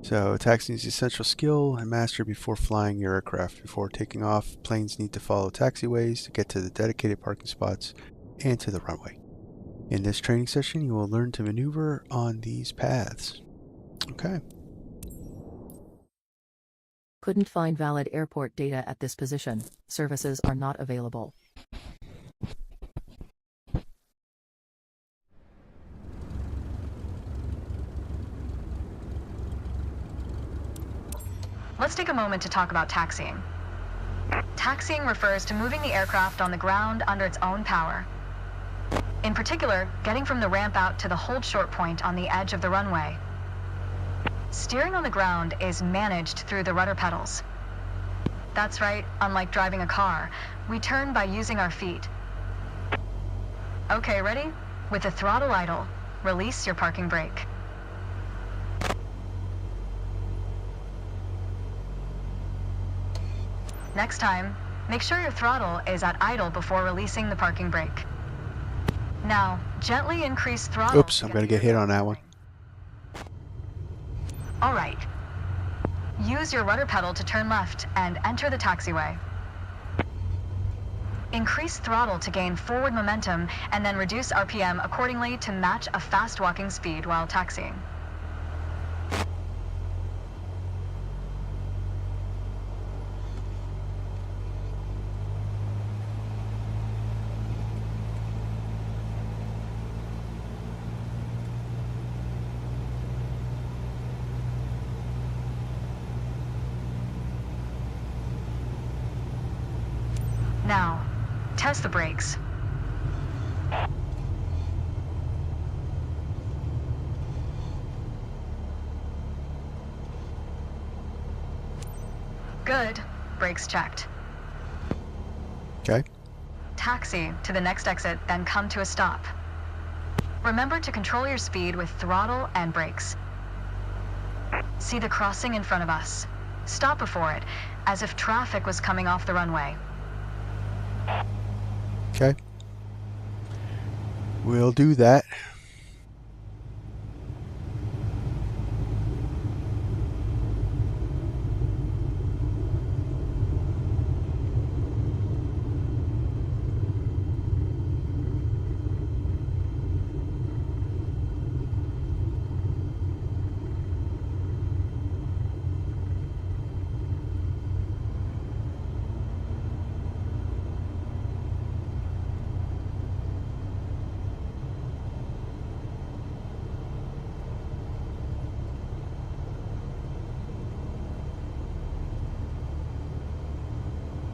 So, taxiing is an essential skill and master before flying your aircraft. Before taking off, planes need to follow taxiways to get to the dedicated parking spots and to the runway. In this training session, you will learn to maneuver on these paths. Okay. Couldn't find valid airport data at this position. Services are not available. Let's take a moment to talk about taxiing. Taxiing refers to moving the aircraft on the ground under its own power. In particular, getting from the ramp out to the hold short point on the edge of the runway. Steering on the ground is managed through the rudder pedals. That's right, unlike driving a car, we turn by using our feet. Okay, ready? With the throttle idle, release your parking brake. Next time, make sure your throttle is at idle before releasing the parking brake. Now, gently increase throttle. Oops, I'm going to get hit on that one. All right. Use your rudder pedal to turn left and enter the taxiway. Increase throttle to gain forward momentum and then reduce RPM accordingly to match a fast walking speed while taxiing. Now, test the brakes. Good. Brakes checked. Okay. Taxi to the next exit, then come to a stop. Remember to control your speed with throttle and brakes. See the crossing in front of us. Stop before it, as if traffic was coming off the runway. Okay. We'll do that.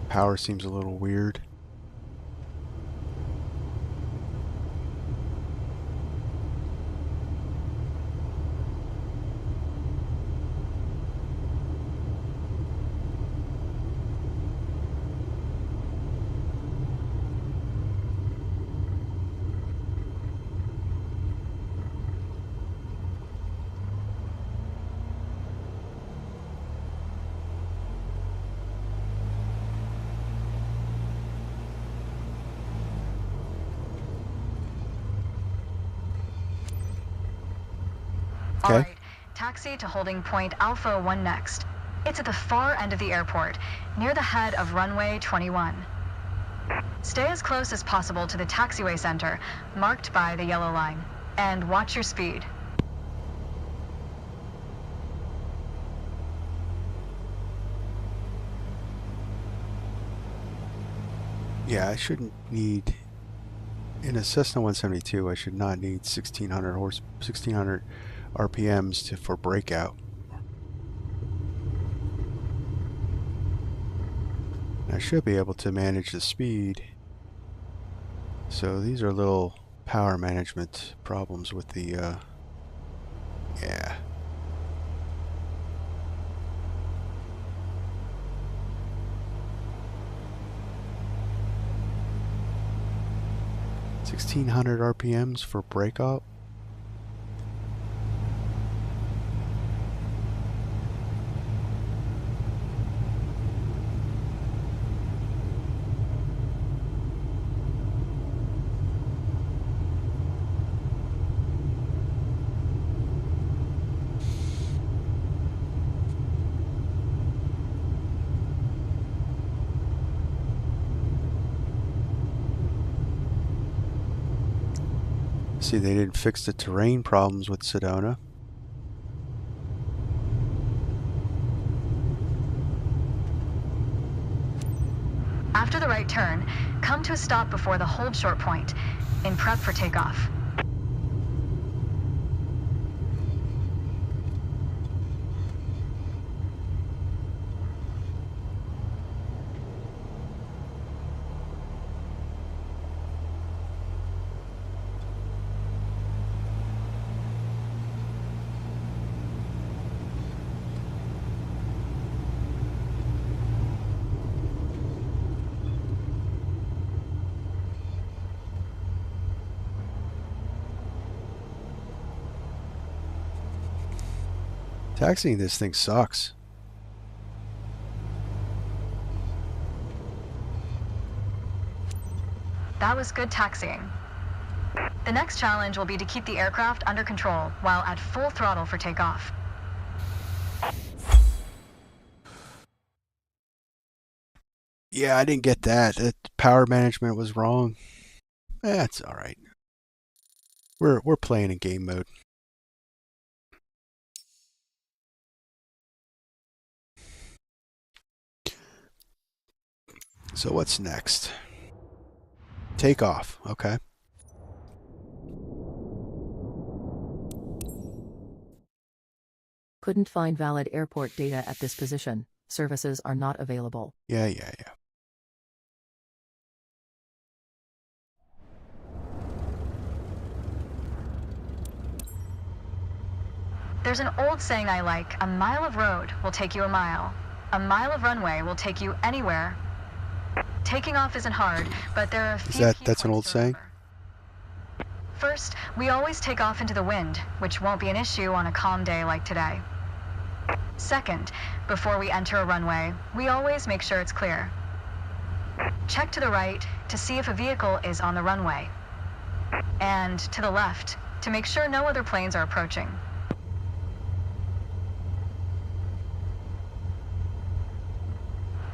Power seems a little weird. All Okay. right, Taxi to holding point Alpha 1 next. It's at the far end of the airport, near the head of runway 21. Stay as close as possible to the taxiway center, marked by the yellow line, and watch your speed. Yeah, I shouldn't need, in a Cessna 172, I should not need 1600 RPMs for breakout. I should be able to manage the speed. So these are little power management problems with the, yeah. $1,600 RPMs for breakout. See, they didn't fix the terrain problems with Sedona. After the right turn, come to a stop before the hold short point, in prep for takeoff. Taxiing this thing sucks. That was good taxiing. The next challenge will be to keep the aircraft under control while at full throttle for takeoff. Yeah, I didn't get that. That power management was wrong. That's all right. We're playing in game mode. So what's next? Takeoff. Okay. Couldn't find valid airport data at this position. Services are not available. Yeah. There's an old saying I like: a mile of road will take you a mile. A mile of runway will take you anywhere. Taking off isn't hard, but there are a few key That's an old points to saying? remember. First, we always take off into the wind, which won't be an issue on a calm day like today. Second, before we enter a runway, we always make sure it's clear. Check to the right to see if a vehicle is on the runway, and to the left to make sure no other planes are approaching.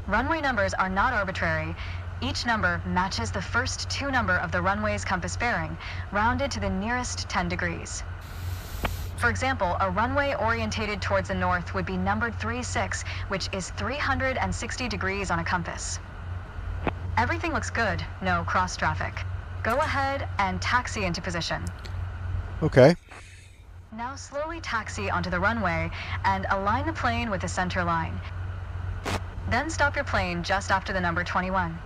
Runway numbers are not arbitrary. Each number matches the first two number of the runway's compass bearing, rounded to the nearest 10 degrees. For example, a runway orientated towards the north would be numbered 36, which is 360 degrees on a compass. Everything looks good, no cross traffic. Go ahead and taxi into position. Okay. Now slowly taxi onto the runway and align the plane with the center line. Then stop your plane just after the number 21.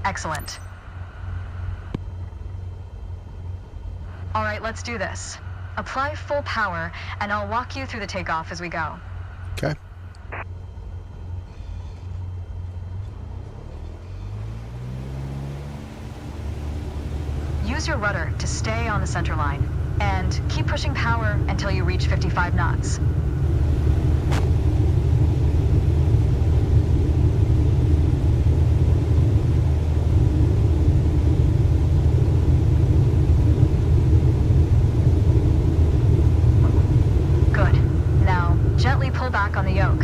Excellent. All right, let's do this. Apply full power, and I'll walk you through the takeoff as we go. Okay. Use your rudder to stay on the center line, and keep pushing power until you reach 55 knots. Good. Now, gently pull back on the yoke.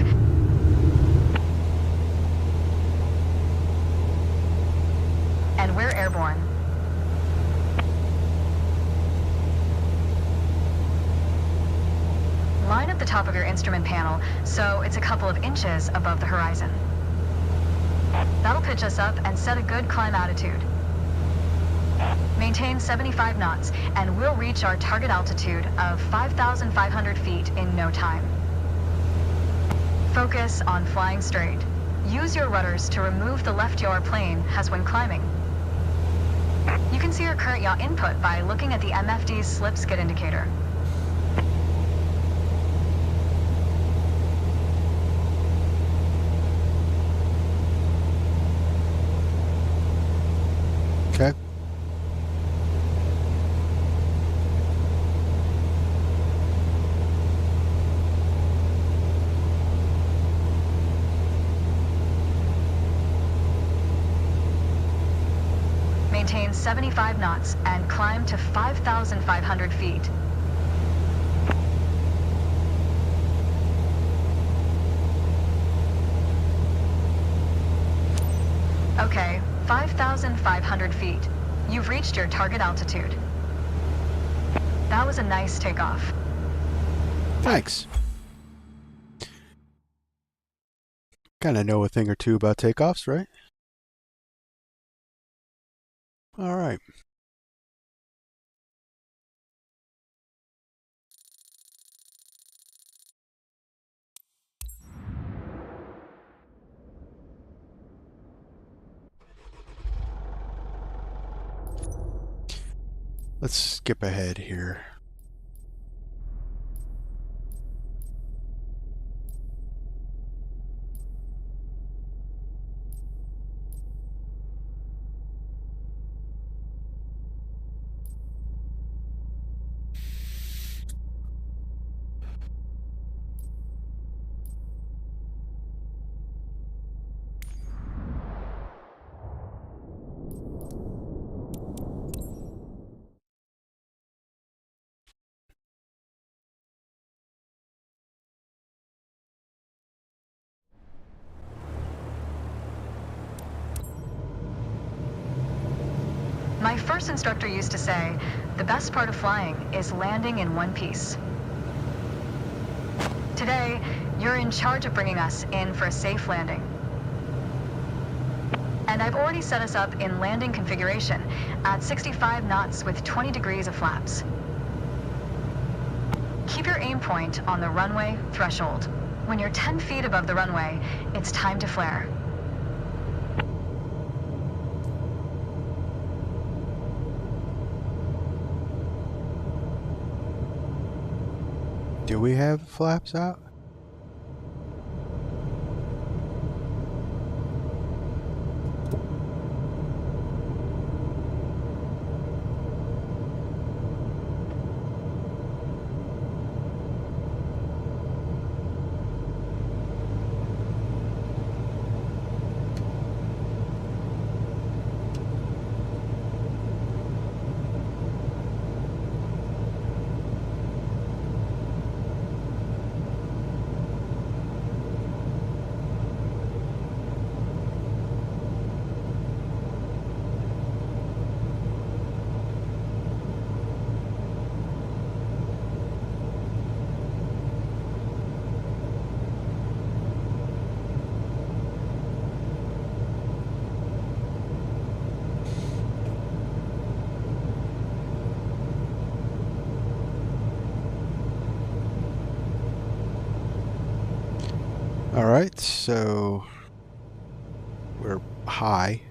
And we're airborne. Line up the top of your instrument panel so it's a couple of inches above the horizon. That'll pitch us up and set a good climb attitude. Maintain 75 knots and we'll reach our target altitude of 5,500 feet in no time. Focus on flying straight. Use your rudders to remove the left yaw plane as when climbing. You can see your current yaw input by looking at the MFD's slip skid indicator. Okay. Maintain 75 knots and climb to 5,500 feet. Okay, 5,500 feet. You've reached your target altitude. That was a nice takeoff. Thanks. Kind of know a thing or two about takeoffs, right? All right. Let's skip ahead here. My first instructor used to say, the best part of flying is landing in one piece. Today, you're in charge of bringing us in for a safe landing. And I've already set us up in landing configuration at 65 knots with 20 degrees of flaps. Keep your aim point on the runway threshold. When you're 10 feet above the runway, it's time to flare. Do we have flaps out? All right, so we're high.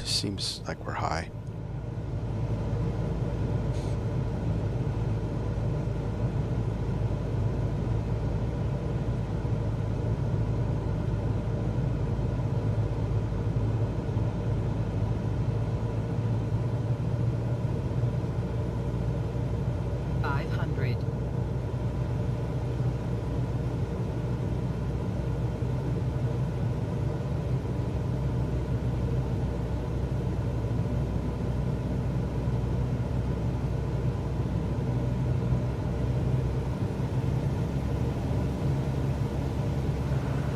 Just seems like we're high.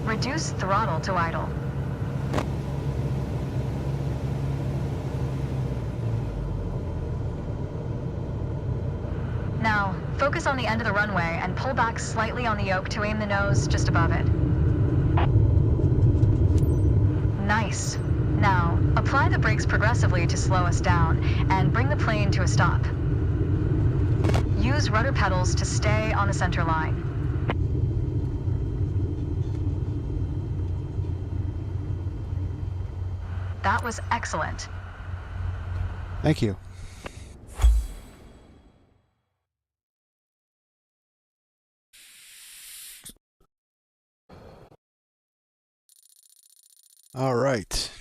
Reduce throttle to idle. Now, focus on the end of the runway and pull back slightly on the yoke to aim the nose just above it. Nice. Now, apply the brakes progressively to slow us down and bring the plane to a stop. Use rudder pedals to stay on the center line. That was excellent. Thank you. All right.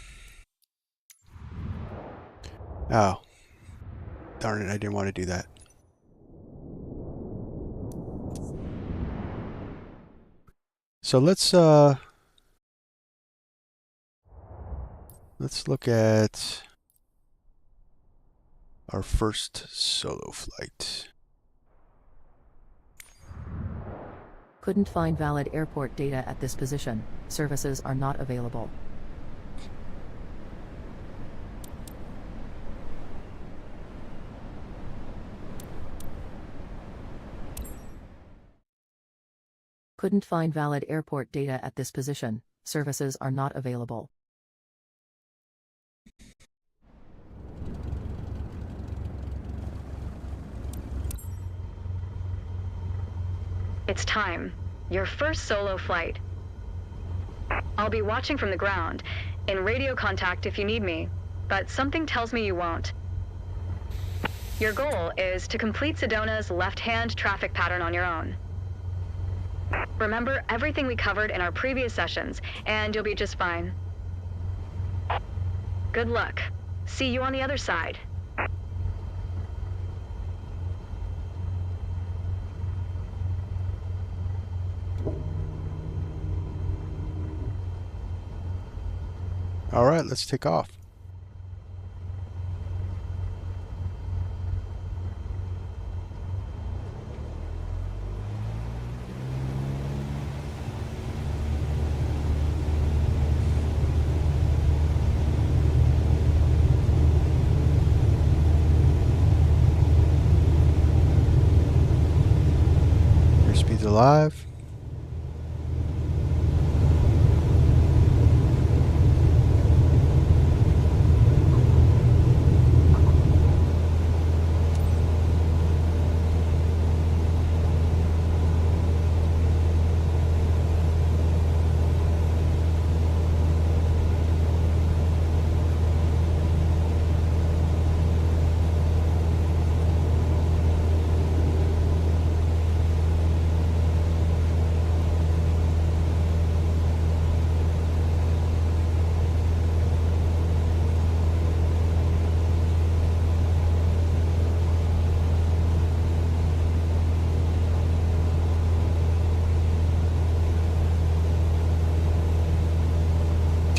Oh. Darn it, I didn't want to do that. So let's look at our first solo flight. Couldn't find valid airport data at this position. Services are not available. Couldn't find valid airport data at this position. Services are not available. It's time. Your first solo flight. I'll be watching from the ground, in radio contact if you need me, but something tells me you won't. Your goal is to complete Sedona's left-hand traffic pattern on your own. Remember everything we covered in our previous sessions, and you'll be just fine. Good luck. See you on the other side. All right, let's take off. Airspeed's alive.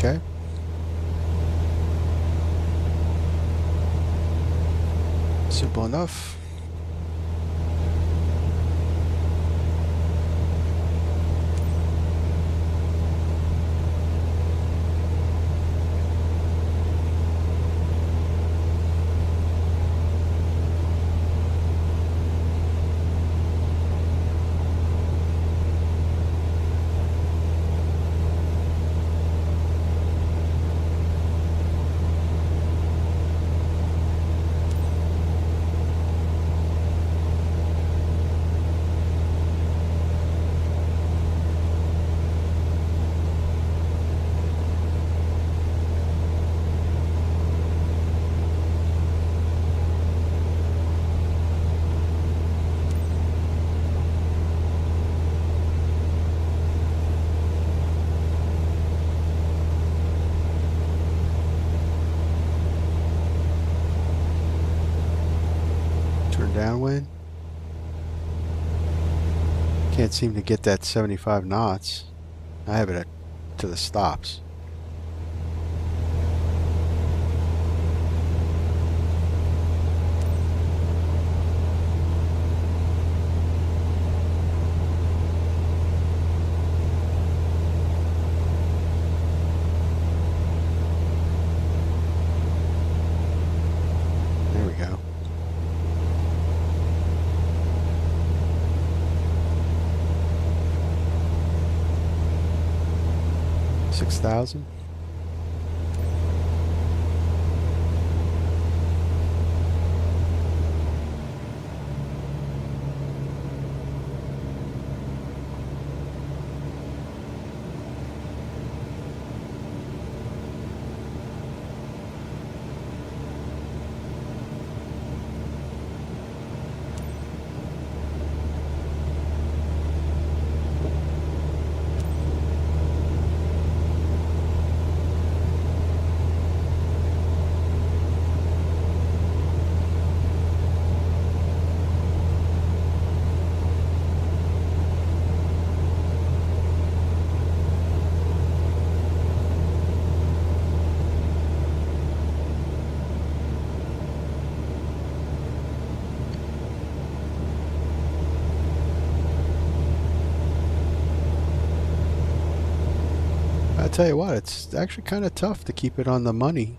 Okay. Simple enough. downwind. Can't seem to get that 75 knots. I have it to the stops. There we go. $6,000. I tell you what, it's actually kind of tough to keep it on the money.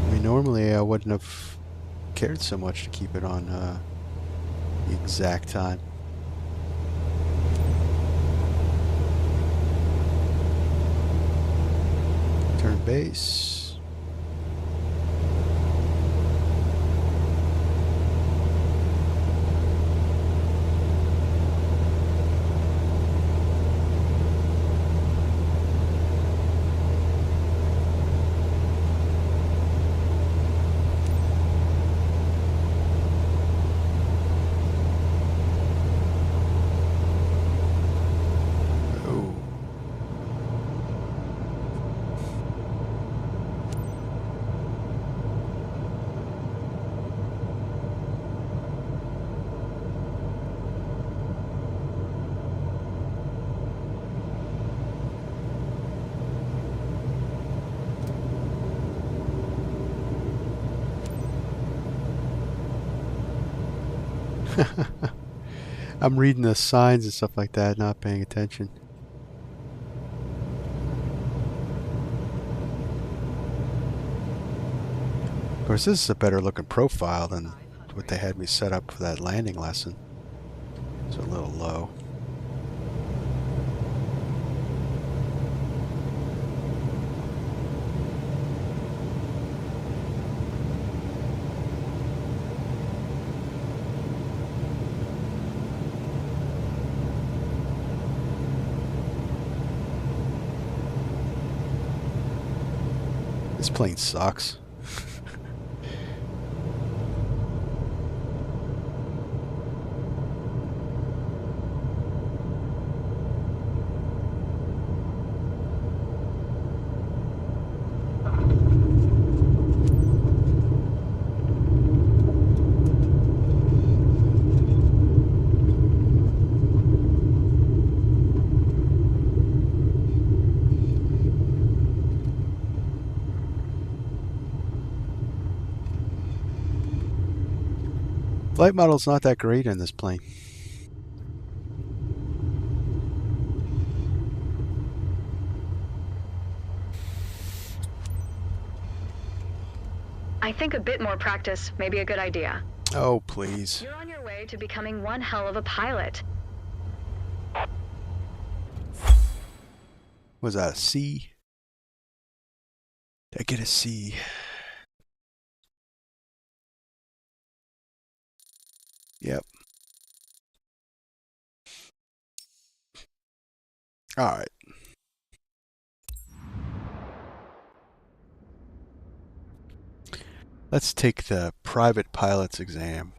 I mean, normally I wouldn't have cared so much to keep it on the exact time. Turn base. I'm reading the signs and stuff like that, not paying attention. Of course, this is a better looking profile than what they had me set up for that landing lesson. It's a little low. This plane sucks. Flight model's not that great in this plane. I think a bit more practice may be a good idea. Oh, please. You're on your way to becoming one hell of a pilot. Was that a C? Did I get a C? Yep. All right. Let's take the private pilot's exam.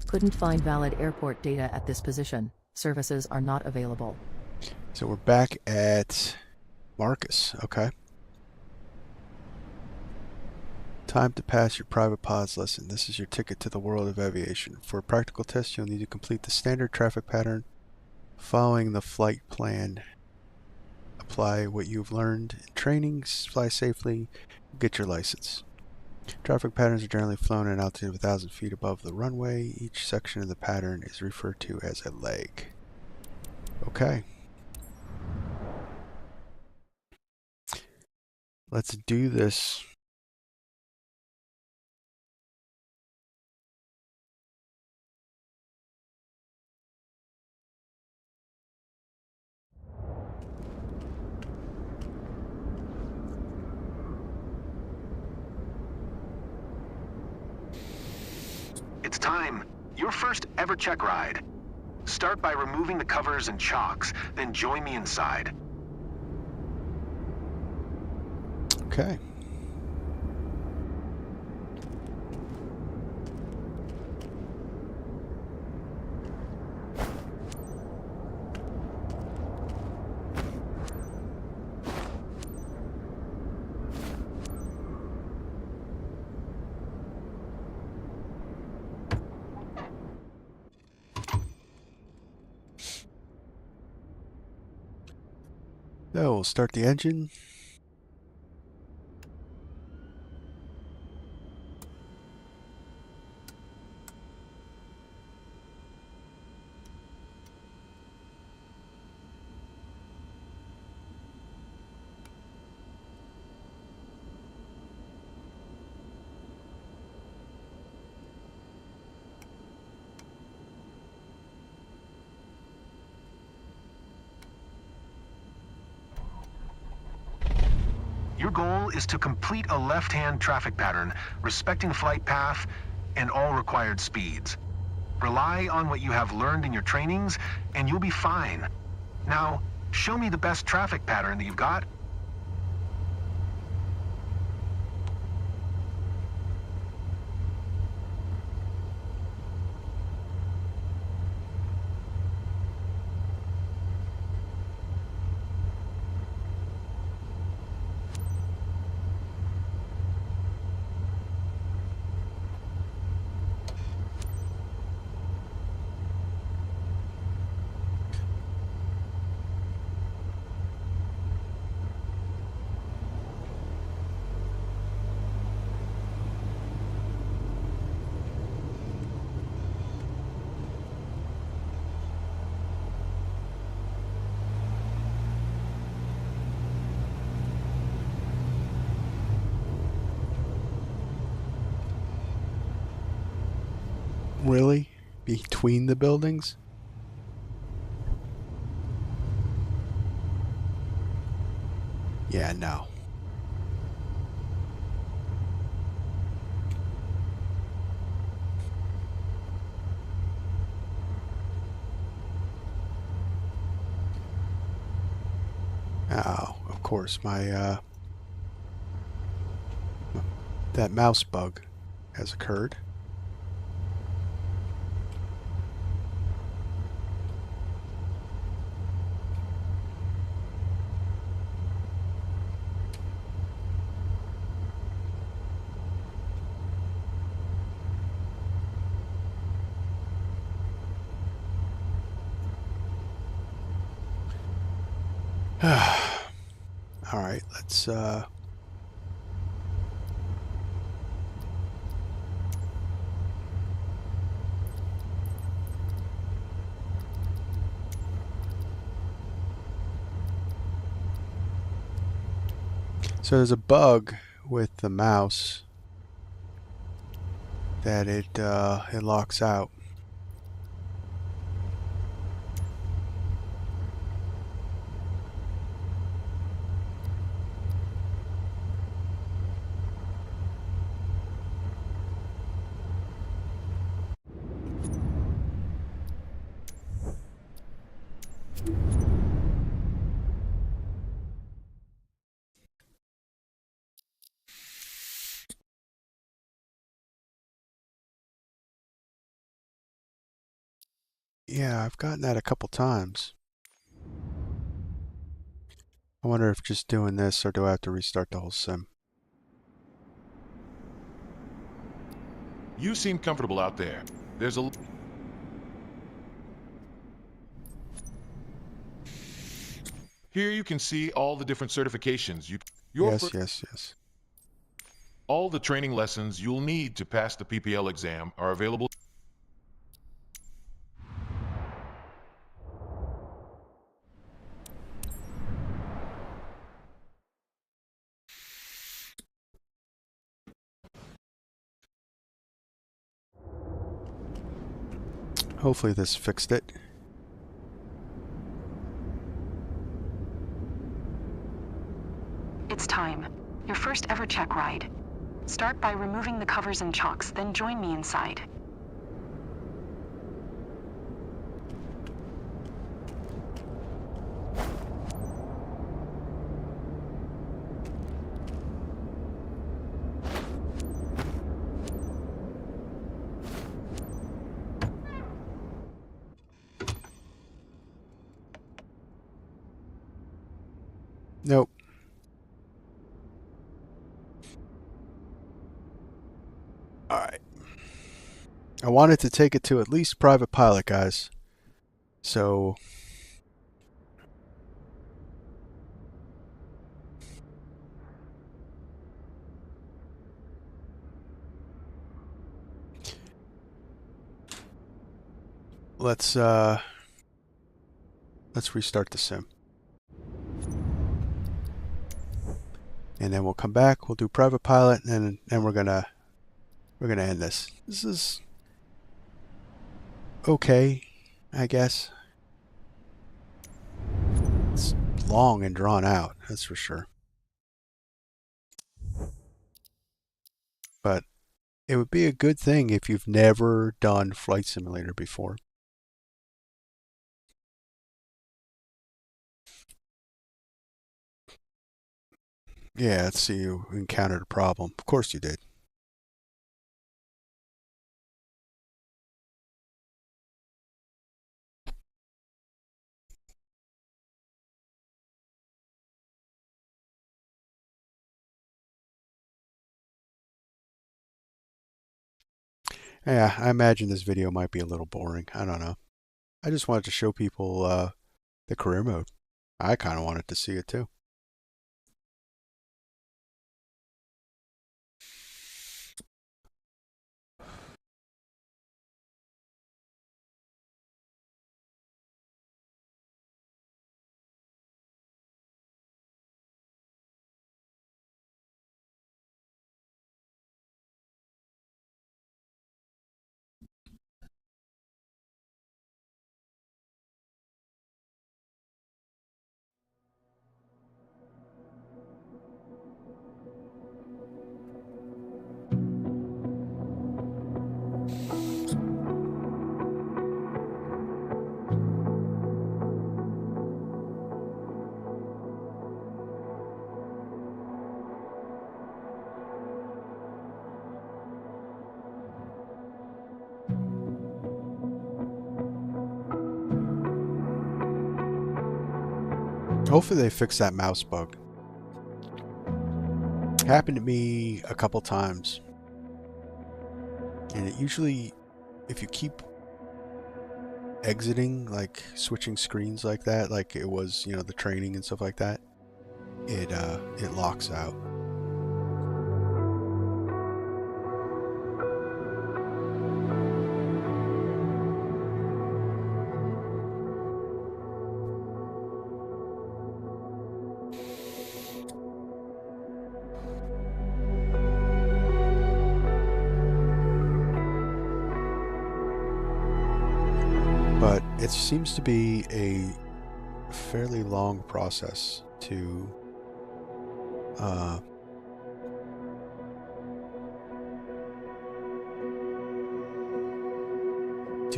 Couldn't find valid airport data at this position. Services are not available. So we're back at Marcus, okay. Time to pass your private pilots lesson. This is your ticket to the world of aviation. For a practical test, you'll need to complete the standard traffic pattern following the flight plan. Apply what you've learned in training, fly safely, get your license. Traffic patterns are generally flown at an altitude of 1,000 feet above the runway. Each section of the pattern is referred to as a leg. Okay. Let's do this. It's time. Your first ever check ride. Start by removing the covers and chocks, then join me inside. Okay. So we'll start the engine. Your goal is to complete a left-hand traffic pattern, respecting flight path and all required speeds. Rely on what you have learned in your trainings, and you'll be fine. Now, show me the best traffic pattern that you've got. Really? Between the buildings? Yeah, no. Oh, of course, my that mouse bug has occurred. All right, let's so there's a bug with the mouse that it locks out. Yeah, I've gotten that a couple times. I wonder if just doing this, or do I have to restart the whole sim? You seem comfortable out there. There's a... Here you can see all the different certifications Yes. All the training lessons you'll need to pass the PPL exam are available. Hopefully this fixed it. It's time. Your first ever check ride. Start by removing the covers and chocks, then join me inside. Nope. Alright. I wanted to take it to at least private pilot, guys. So... let's restart the sim. And then we'll come back, we'll do private pilot, and then we're gonna end this. This is okay, I guess. It's long and drawn out, that's for sure. But it would be a good thing if you've never done Flight Simulator before. Yeah, let's see, you encountered a problem. Of course you did. Yeah, I imagine this video might be a little boring. I don't know. I just wanted to show people the career mode. I kind of wanted to see it too. Hopefully they fix that mouse bug. Happened to me a couple times. And it usually, if you keep exiting, like switching screens like that, like it was, you know, the training and stuff like that, it locks out. But it seems to be a fairly long process to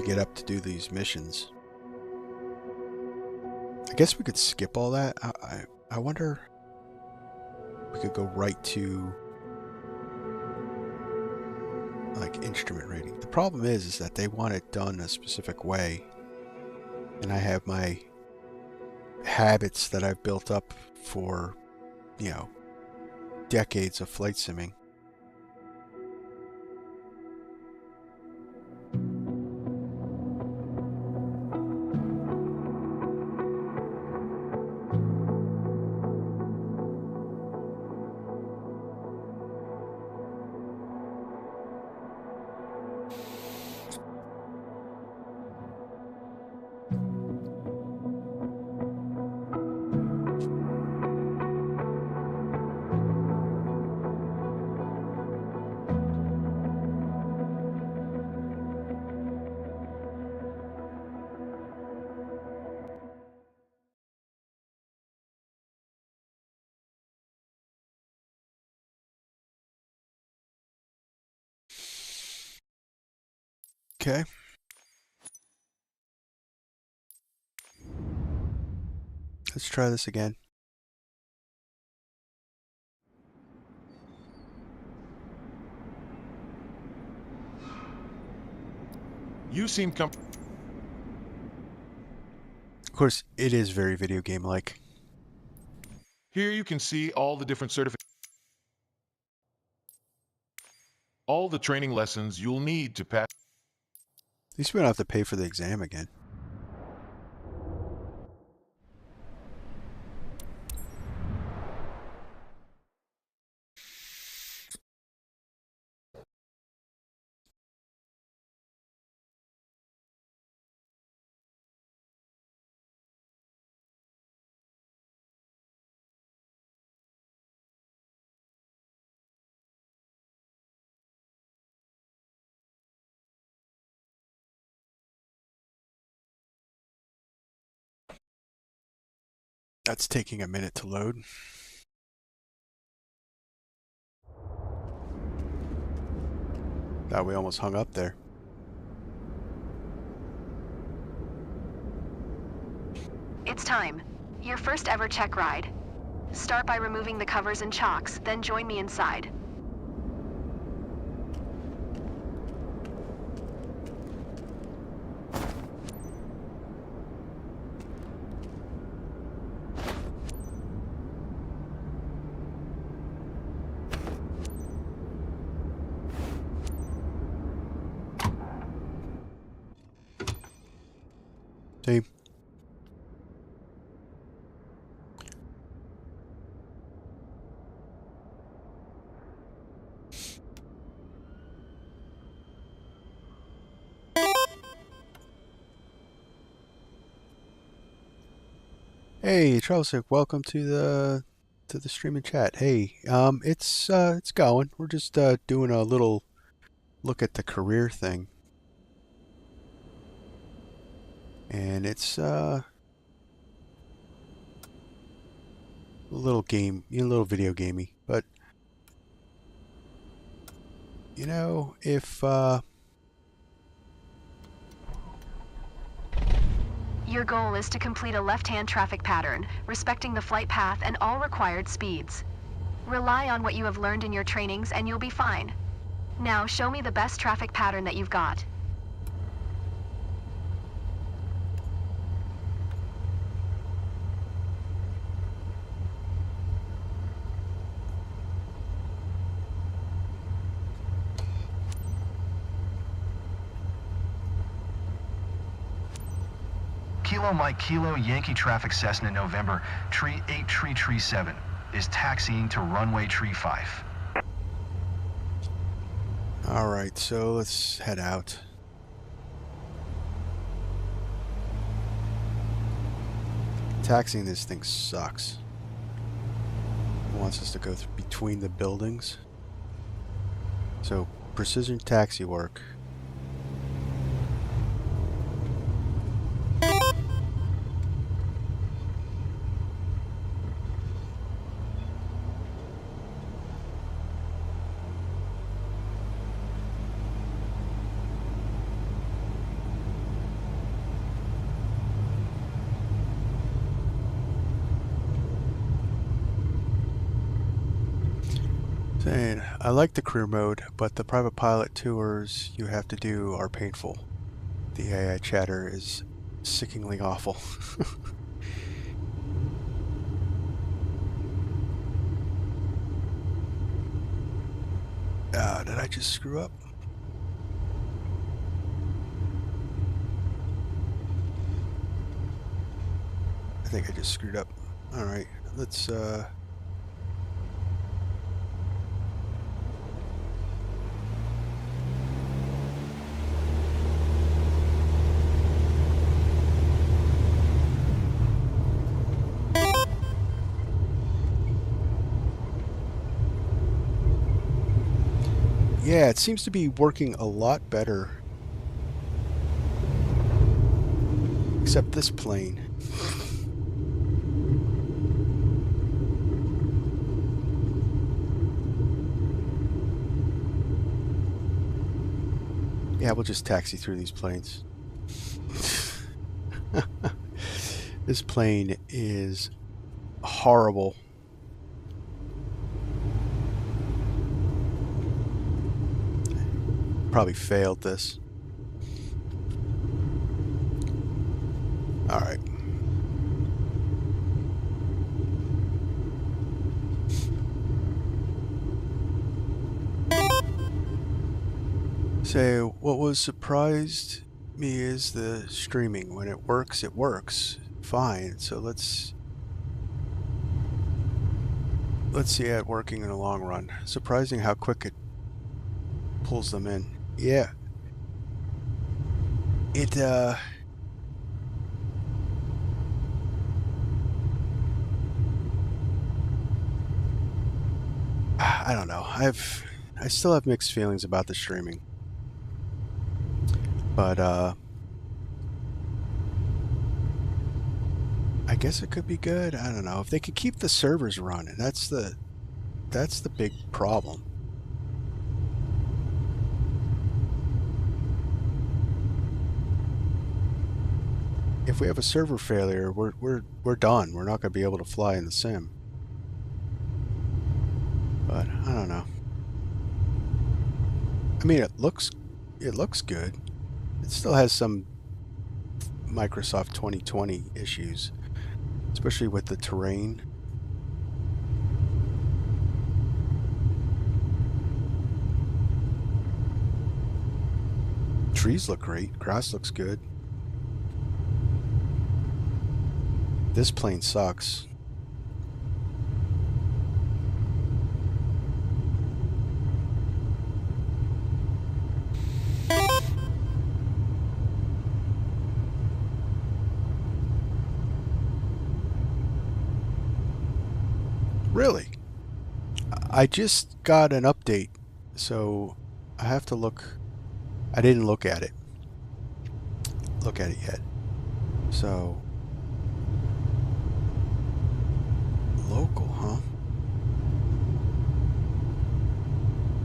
get up to do these missions. I guess we could skip all that. I wonder if we could go right to like instrument rating. The problem is that they want it done a specific way. And I have my habits that I've built up for, you know, decades of flight simming. Okay. Let's try this again. You seem Of course, it is very video game-like. Here you can see all the different all the training lessons you'll need to pass. At least we don't have to pay for the exam again. That's taking a minute to load. God, we almost hung up there. It's time. Your first ever check ride. Start by removing the covers and chocks, then join me inside. See? Hey, Trailsick, welcome to the stream and chat. Hey, it's going. We're just doing a little look at the career thing. And it's a little game, a little video gamey, but you know, if Your goal is to complete a left-hand traffic pattern, respecting the flight path and all required speeds. Rely on what you have learned in your trainings and you'll be fine. Now show me the best traffic pattern that you've got. Kilo Mike Kilo Yankee Traffic Cessna November, tree 8337, is taxiing to runway tree 5. Alright, so let's head out. Taxiing this thing sucks. It wants us to go between the buildings. So, precision taxi work. Saying, I like the career mode, but the private pilot tours you have to do are painful. The AI chatter is sickeningly awful. I just screw up? I think I just screwed up. Alright, let's yeah, it seems to be working a lot better. Except this plane. Yeah, we'll just taxi through these planes. This plane is horrible. Probably failed this. All right. So what was surprised me is the streaming. When it works fine. So let's see it working in the long run. Surprising how quick it pulls them in. Yeah. It I don't know. I still have mixed feelings about the streaming. But I guess it could be good. I don't know. If they could keep the servers running, that's the big problem. If we have a server failure, we're done. We're not going to be able to fly in the sim. But I don't know. I mean, it looks good. It still has some Microsoft 2020 issues, especially with the terrain. Trees look great. Grass looks good. This plane sucks. Really? I just got an update, so I have to look. I didn't look at it yet. So local, huh?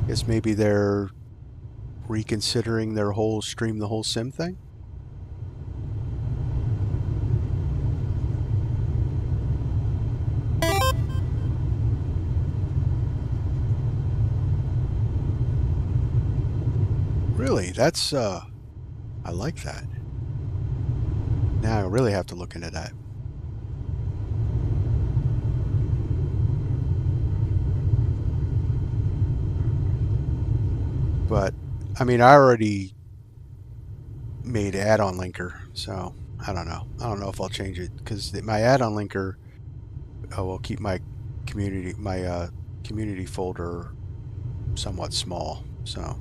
Guess maybe they're reconsidering their whole stream the whole sim thing. Really? That's I like that. Now I really have to look into that. But I mean, I already made add-on linker, so I don't know. I don't know if I'll change it because my add-on linker will keep my community folder somewhat small. So.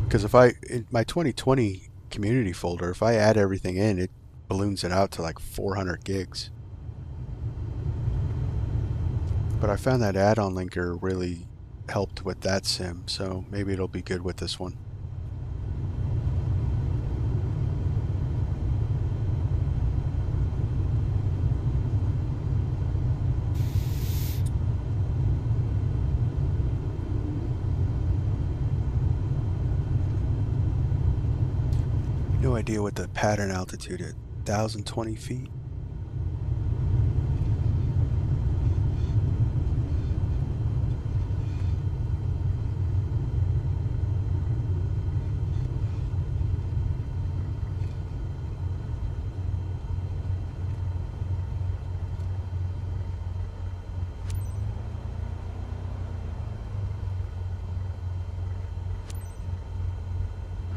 Because if in my 2020 community folder, if I add everything in, it balloons it out to like 400 gigs. But I found that add-on linker really helped with that sim, so maybe it'll be good with this one. No idea what the pattern altitude at 1,020 feet.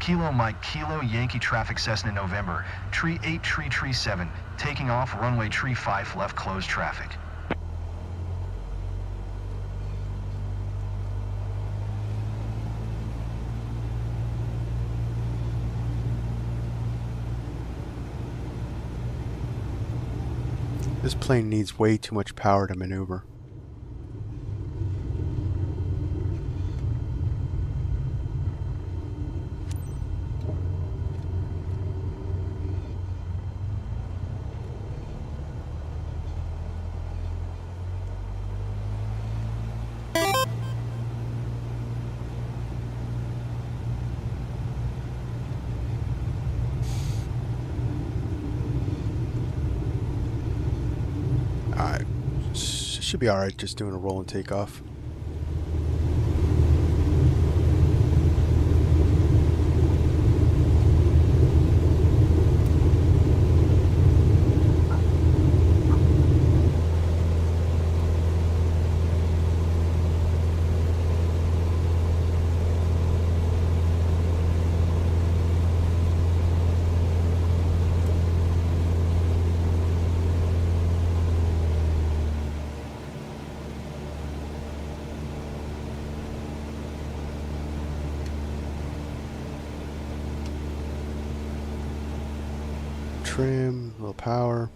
Kilo Mike Kilo Yankee traffic Cessna November, tree 8 tree 7, taking off runway tree 5 left closed traffic. This plane needs way too much power to maneuver. Alright, should be alright just doing a roll and takeoff. Trim, a little power.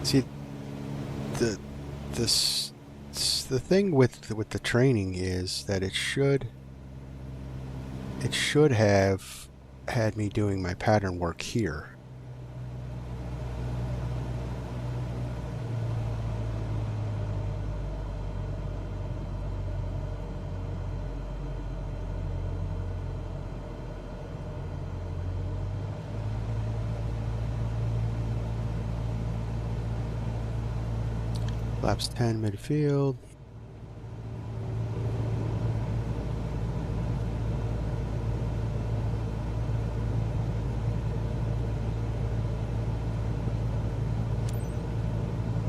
See, the thing with the training is that it should have had me doing my pattern work here. Laps 10 midfield.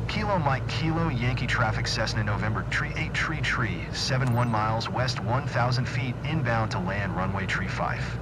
Kilo Mike Kilo Yankee traffic Cessna November tree 8 tree 71 miles west 1,000 feet inbound to land runway tree 5.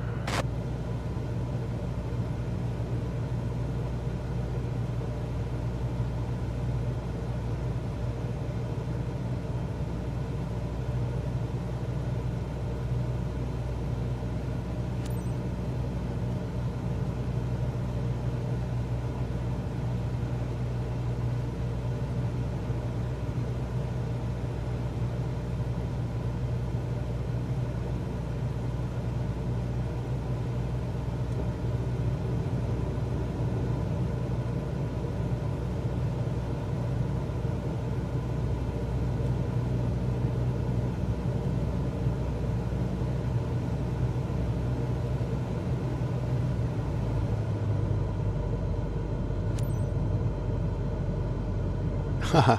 Haha.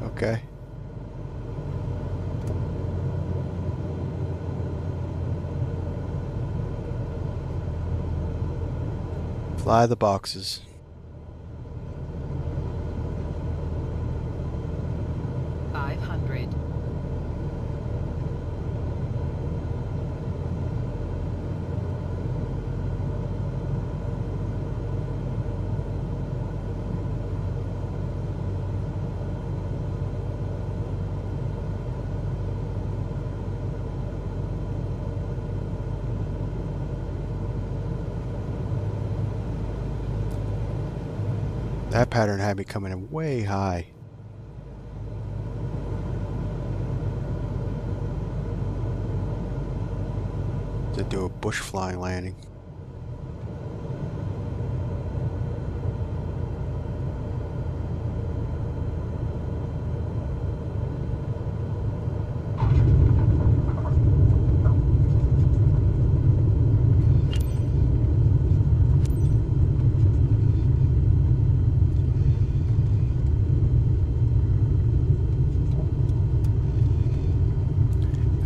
Okay. Fly the boxes. That pattern had me coming in way high. To do a bush flying landing.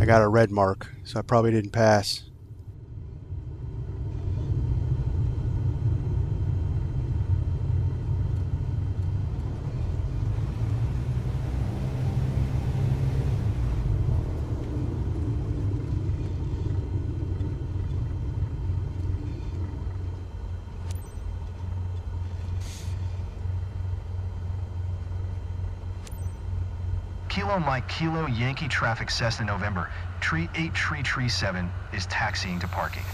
I got a red mark, so I probably didn't pass. Kilo Mike Kilo Yankee traffic Cessna November. Tree 8337 is taxiing to parking.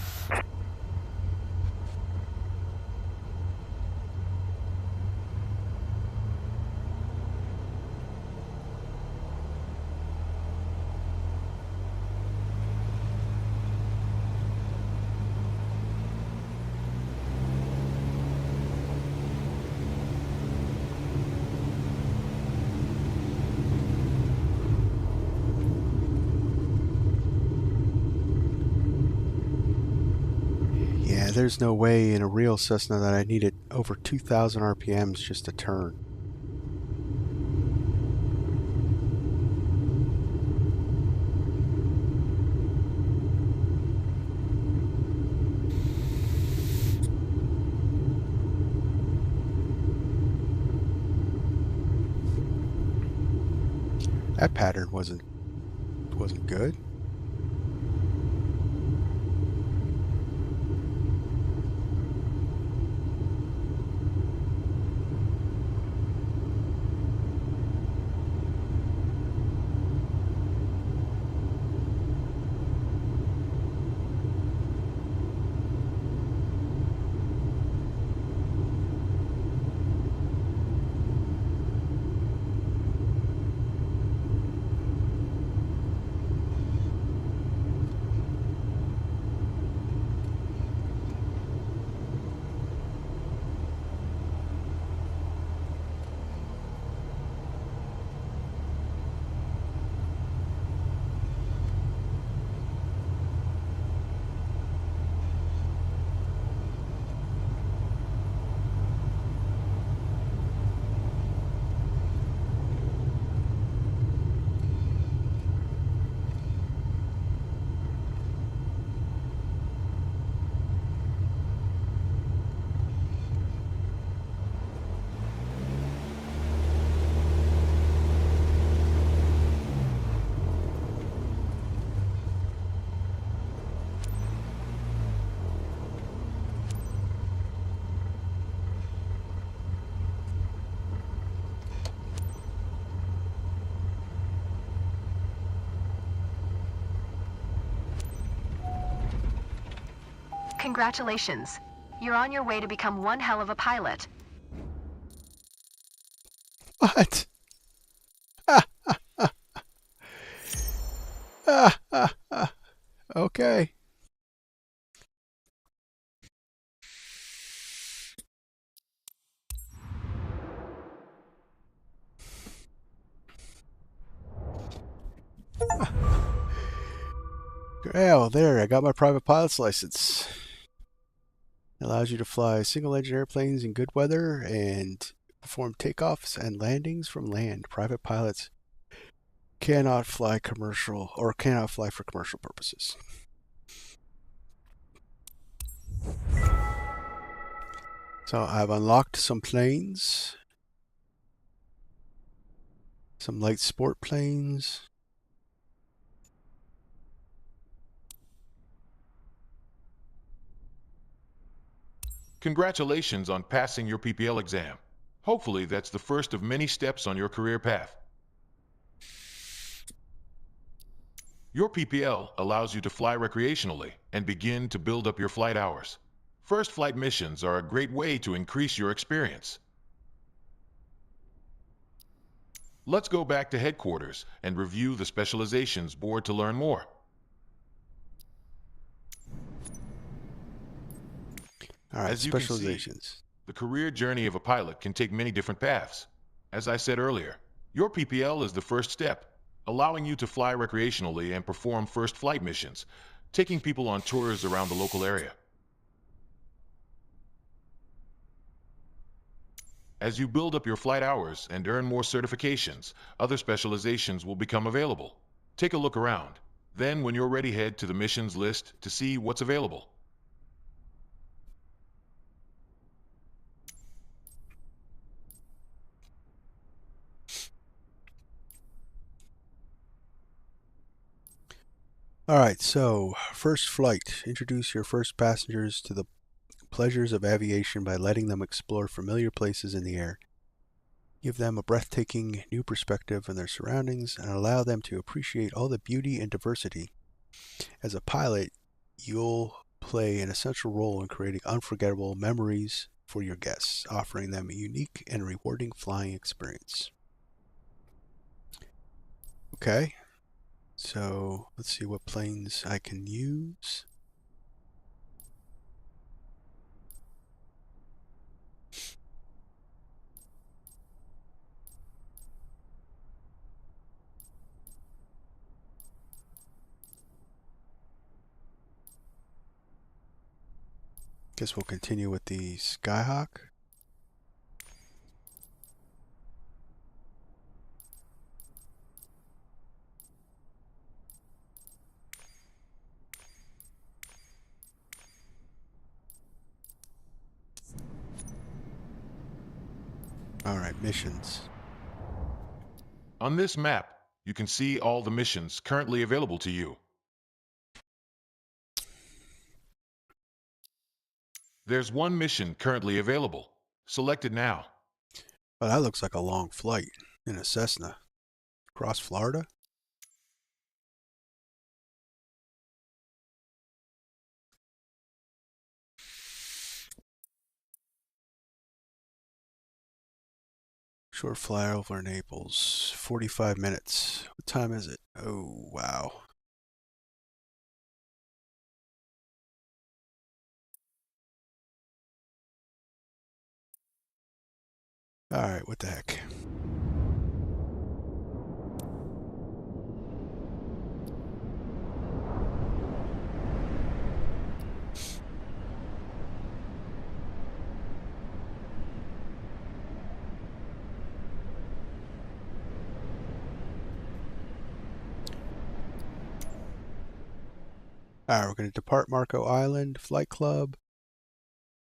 Yeah, there's no way in a real Cessna that I needed over 2,000 RPMs just to turn. That pattern wasn't good. Congratulations. You're on your way to become one hell of a pilot. What? Okay. Well, there, I got my private pilot's license. It allows you to fly single-engine airplanes in good weather and perform takeoffs and landings from land. Private pilots cannot fly for commercial purposes. So I've unlocked some planes, some light sport planes. Congratulations on passing your PPL exam. Hopefully that's the first of many steps on your career path. Your PPL allows you to fly recreationally and begin to build up your flight hours. First flight missions are a great way to increase your experience. Let's go back to headquarters and review the specializations board to learn more. All right, As you can see, specializations. the career journey of a pilot can take many different paths. As I said earlier, your PPL is the first step, allowing you to fly recreationally and perform first flight missions, taking people on tours around the local area. As you build up your flight hours and earn more certifications, other specializations will become available. Take a look around. Then, when you're ready, head to the missions list to see what's available. All right, so first flight. Introduce your first passengers to the pleasures of aviation by letting them explore familiar places in the air. Give them a breathtaking new perspective on their surroundings and allow them to appreciate all the beauty and diversity. As a pilot, you'll play an essential role in creating unforgettable memories for your guests, offering them a unique and rewarding flying experience. Okay, so let's see what planes I can use. Guess we'll continue with the Skyhawk. All right, missions. On this map, you can see all the missions currently available to you. There's one mission currently available. Select it now. Oh, that looks like a long flight in a Cessna. Across Florida? Short fly over Naples. 45 minutes. What time is it? Oh, wow. Alright, what the heck. Alright, we're going to depart Marco Island, Flight Club.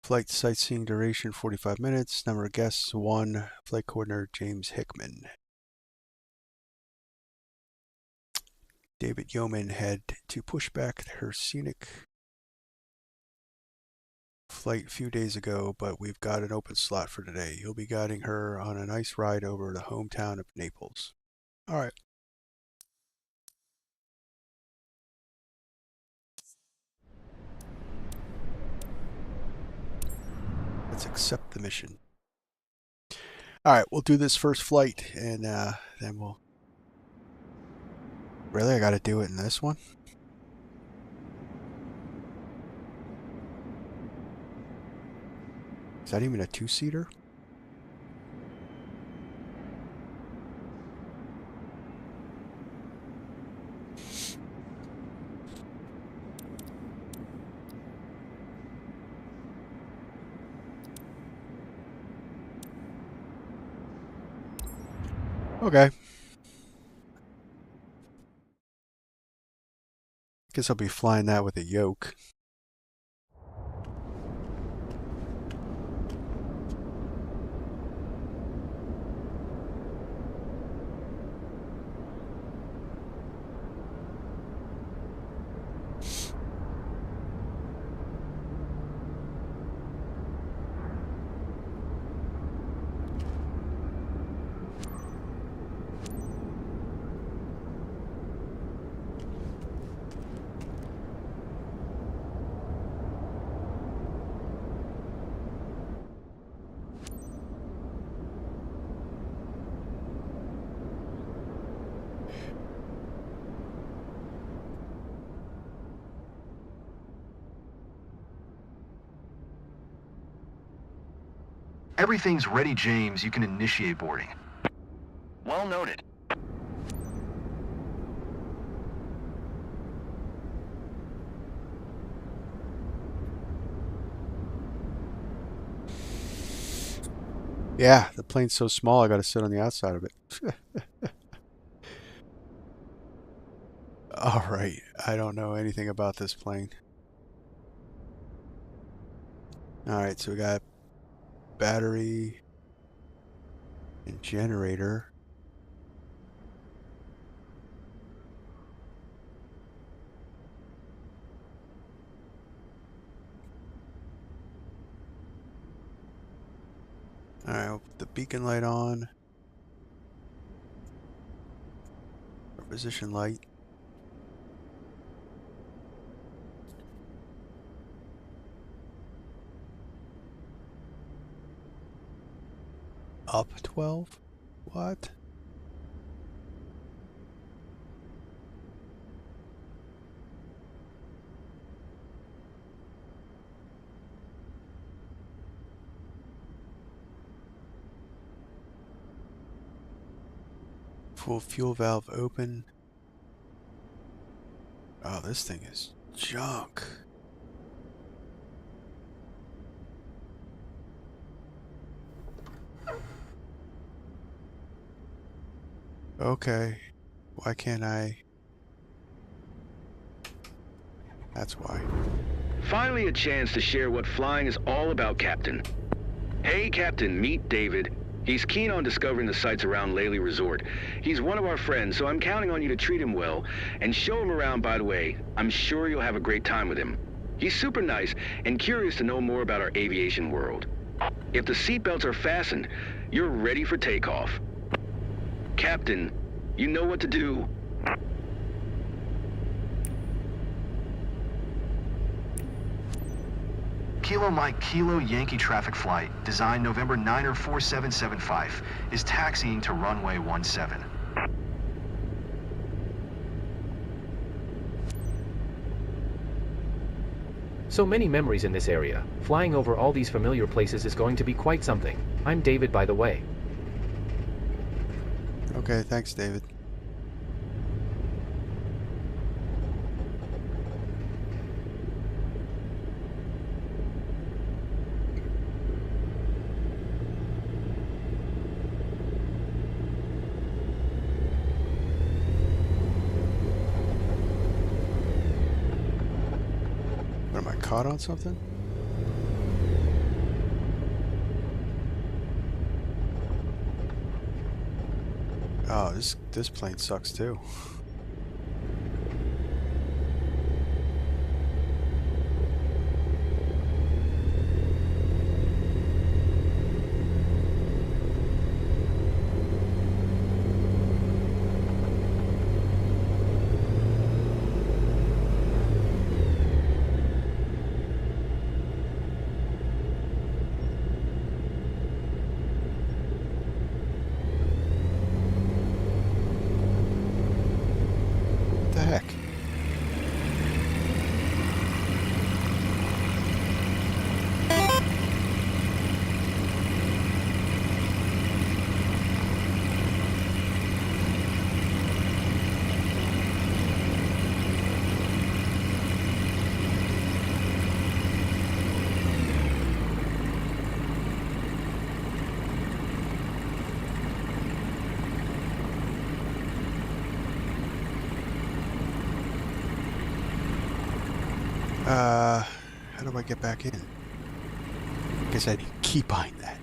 Flight sightseeing duration 45 minutes. Number of guests 1. Flight coordinator James Hickman. David Yeoman had to push back her scenic flight a few days ago, but we've got an open slot for today. He'll be guiding her on a nice ride over the hometown of Naples. Alright. Let's accept the mission. Alright, we'll do this first flight and then we'll... Really? I gotta do it in this one? Is that even a two-seater? Okay. Guess I'll be flying that with a yoke. Everything's ready, James. You can initiate boarding. Well noted. Yeah, the plane's so small I gotta sit on the outside of it. Alright, I don't know anything about this plane. Alright, so we got battery and generator. Alright, we'll put the beacon light on. Our position light. Up 12? What? Full fuel valve open. Oh, this thing is junk. Okay. Why can't I? That's why. Finally a chance to share what flying is all about, Captain. Hey, Captain, meet David. He's keen on discovering the sights around Lely Resort. He's one of our friends, so I'm counting on you to treat him well and show him around. By the way, I'm sure you'll have a great time with him. He's super nice and curious to know more about our aviation world. If the seatbelts are fastened, you're ready for takeoff. Captain, you know what to do. Kilo Mike Kilo Yankee traffic flight, designed November 9er 4775, is taxiing to runway 17. So many memories in this area. Flying over all these familiar places is going to be quite something. I'm David, by the way. Okay, thanks, David. What, am I caught on something? Oh, this plane sucks too. What the heck? How do I get back in? Guess I need to keep behind that.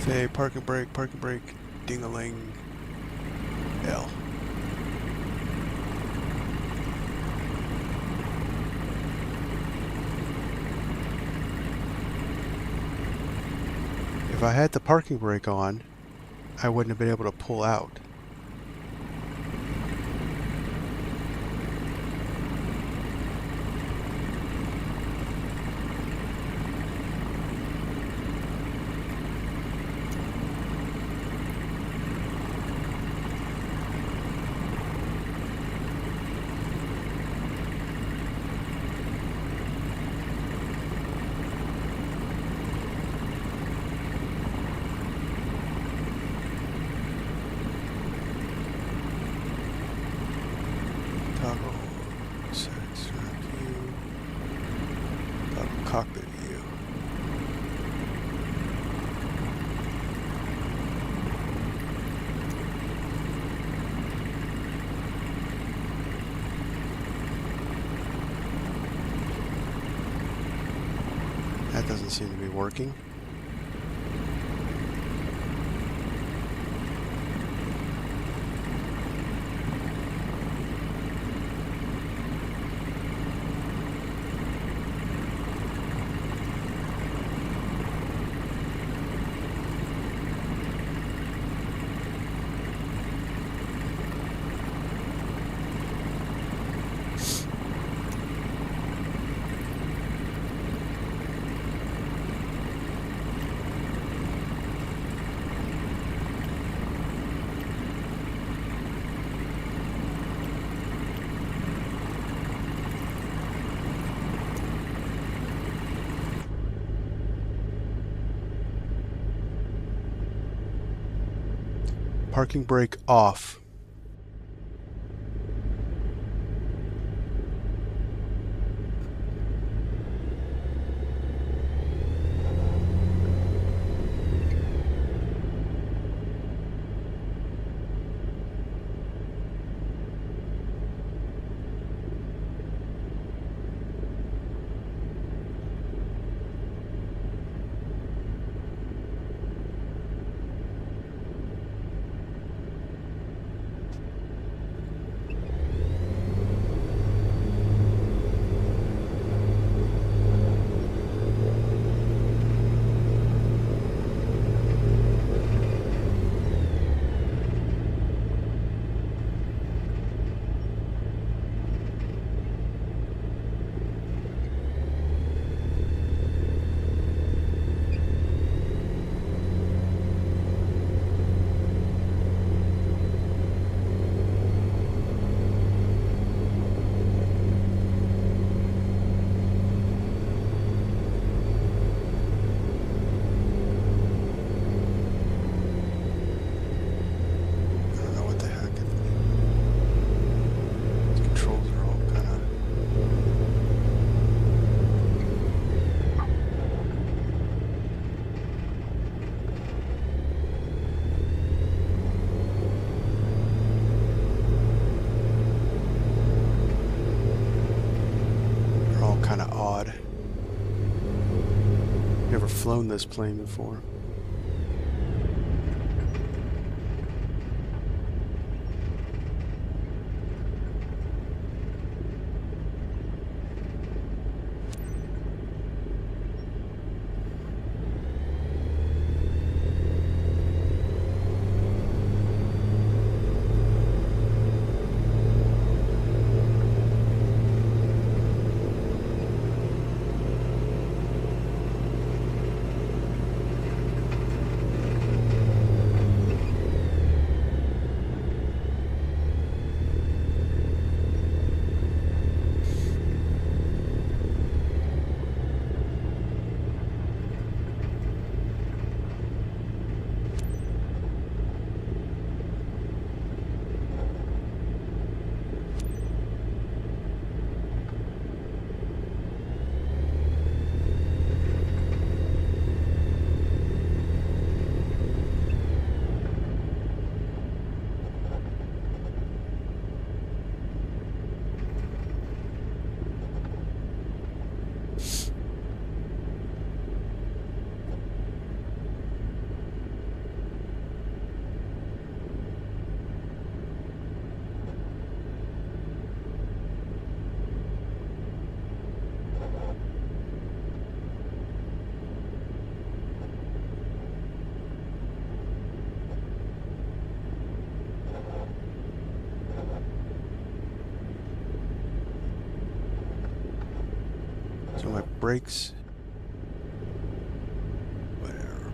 Say park and brake, ding-a-ling. L. If I had the parking brake on, I wouldn't have been able to pull out. Toggle settings view. Toggle cockpit view. That doesn't seem to be working. Parking brake off. Never flown this plane before. brakes. Whatever.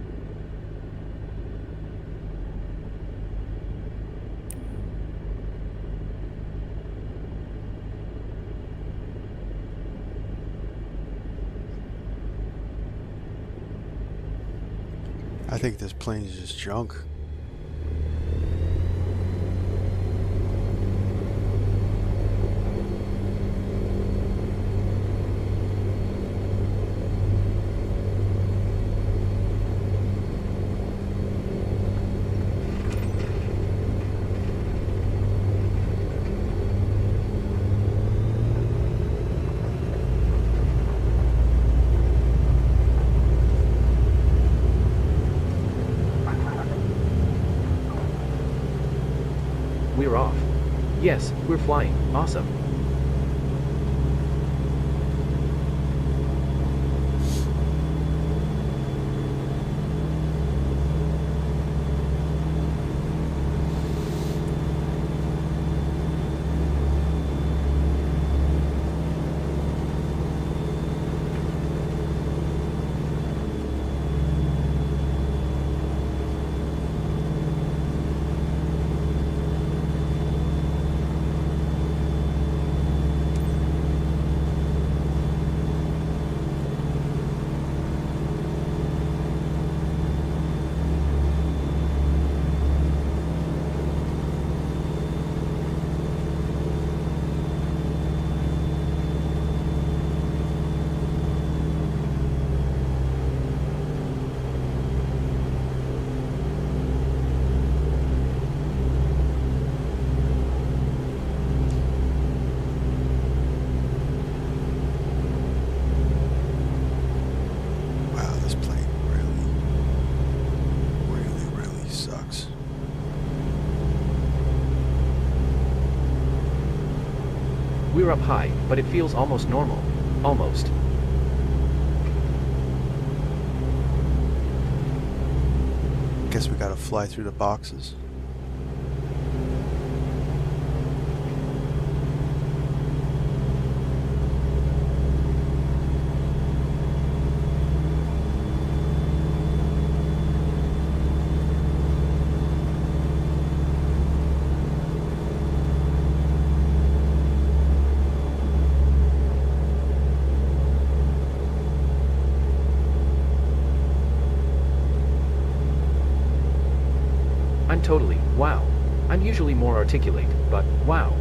I think this plane is just junk. We're off. Yes, we're flying. Awesome. Wow, this plane really sucks. We're up high, but it feels almost normal. Almost. Guess we gotta fly through the boxes. I'm totally, wow. I'm usually more articulate, but wow.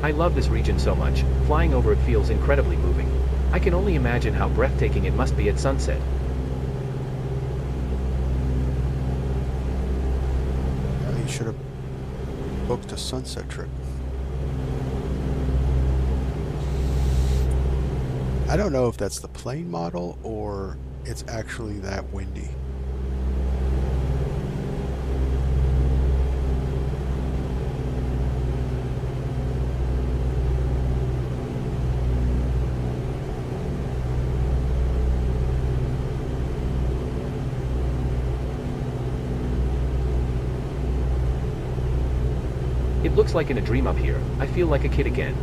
I love this region so much. Flying over it feels incredibly moving. I can only imagine how breathtaking it must be at sunset. You should have booked a sunset trip. I don't know if that's the plane model or it's actually that windy. It looks like in a dream up here. I feel like a kid again.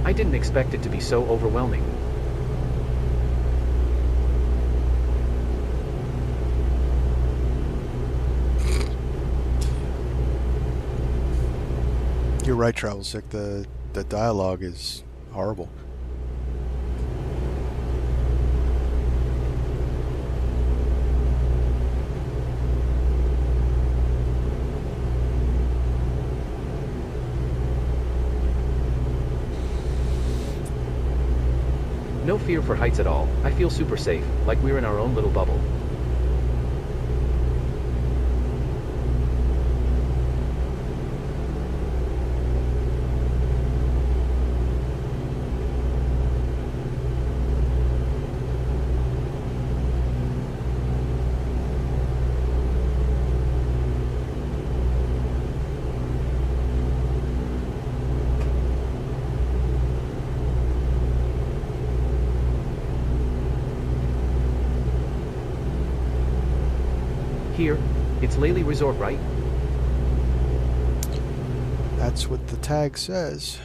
I didn't expect it to be so overwhelming. You're right, Travel Sick. The dialogue is horrible. No fear for heights at all. I feel super safe, like we're in our own little bubble. Here, it's Laylee Resort, right? That's what the tag says.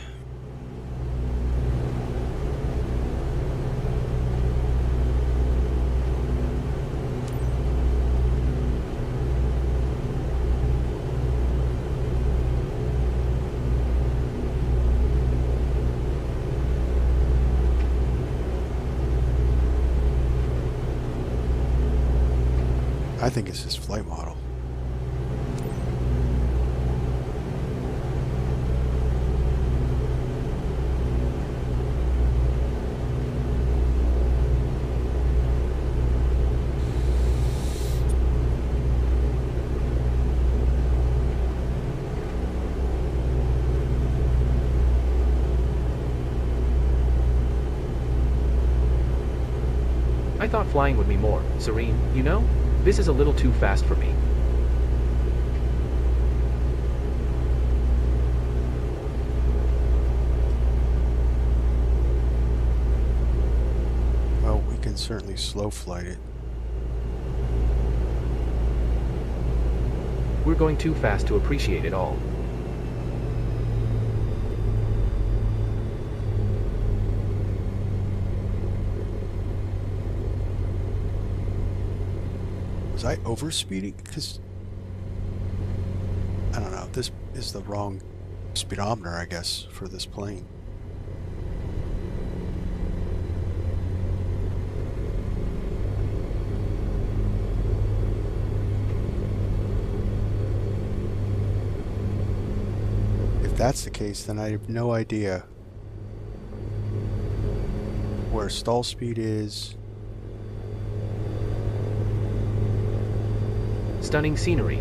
I think it's his flight model. I thought flying would be more serene, you know? This is a little too fast for me. Well, we can certainly slow flight it. We're going too fast to appreciate it all. Was I overspeeding? Because I don't know. This is the wrong speedometer, I guess, for this plane. If that's the case, then I have no idea where stall speed is. Stunning scenery.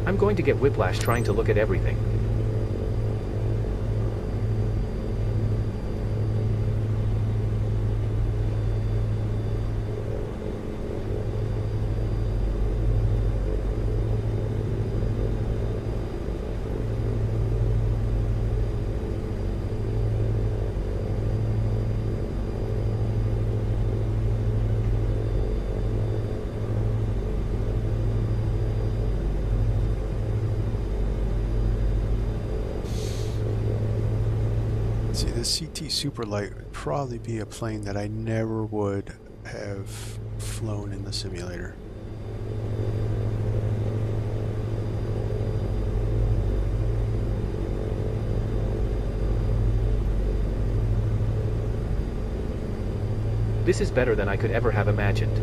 I'm going to get whiplash trying to look at everything. See, this CT Superlight would probably be a plane that I never would have flown in the simulator. This is better than I could ever have imagined.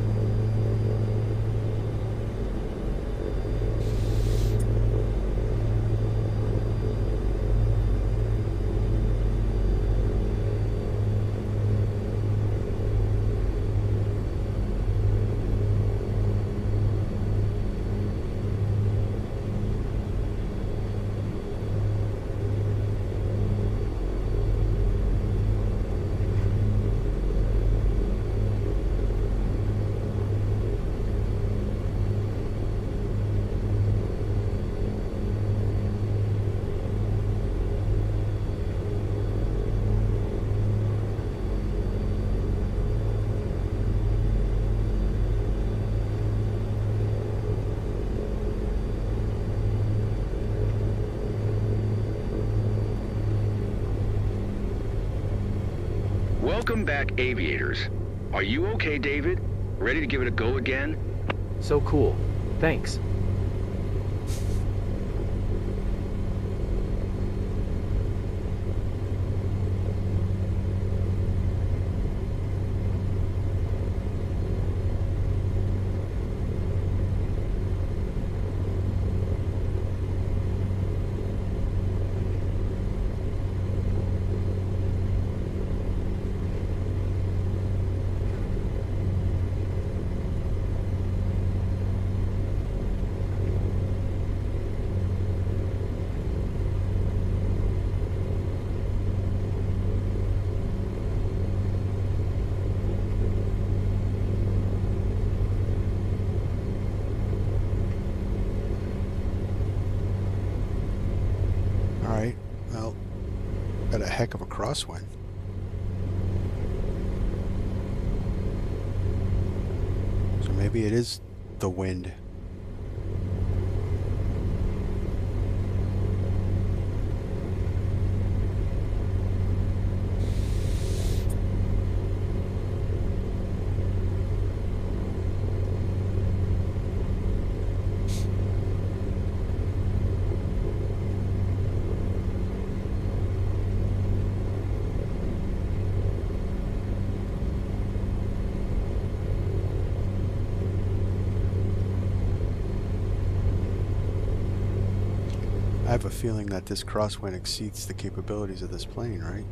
Welcome back, aviators. Are you okay, David? Ready to give it a go again? So cool. Thanks. Alright, well, got a heck of a crosswind. So maybe it is the wind. I have a feeling that this crosswind exceeds the capabilities of this plane, right?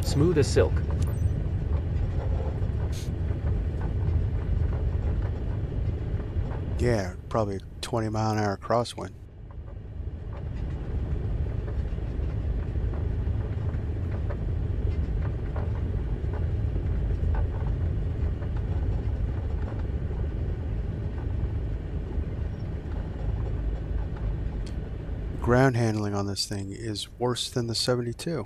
Smooth as silk. Yeah, probably a 20-mile-an-hour crosswind. Ground handling on this thing is worse than the 72.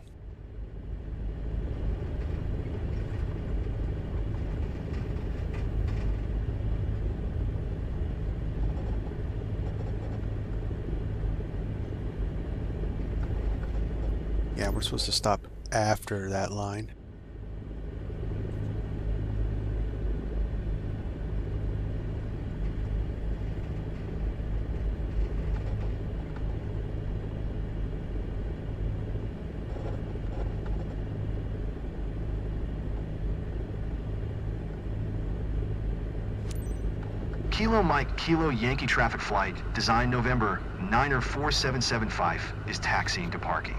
Yeah, we're supposed to stop after that line. Kilo Mike Kilo Yankee traffic flight, designed November 94775, is taxiing to parking.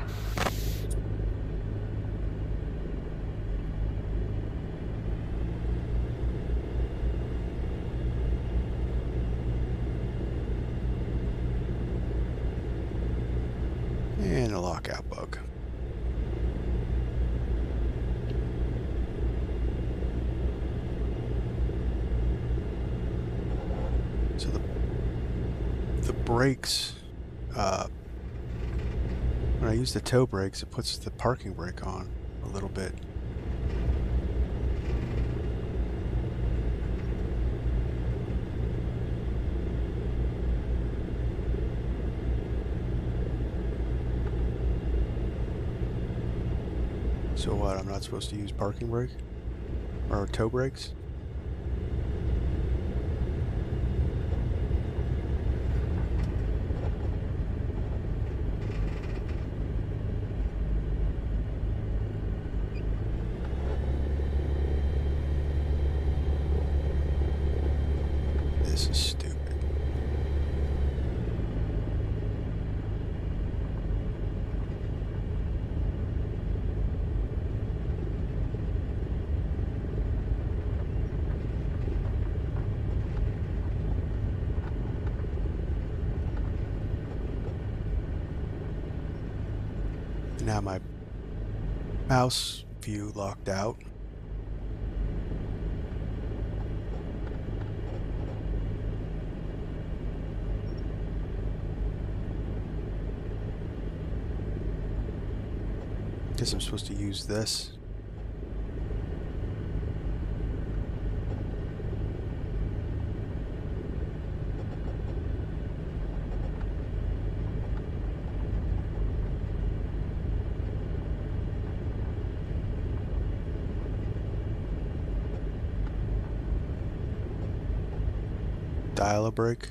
And a lockout bug. So the brakes, when I use the toe brakes, it puts the parking brake on a little bit. So what, I'm not supposed to use parking brake? Or toe brakes? now my mouse view locked out. Guess I'm supposed to use this. Dial a break.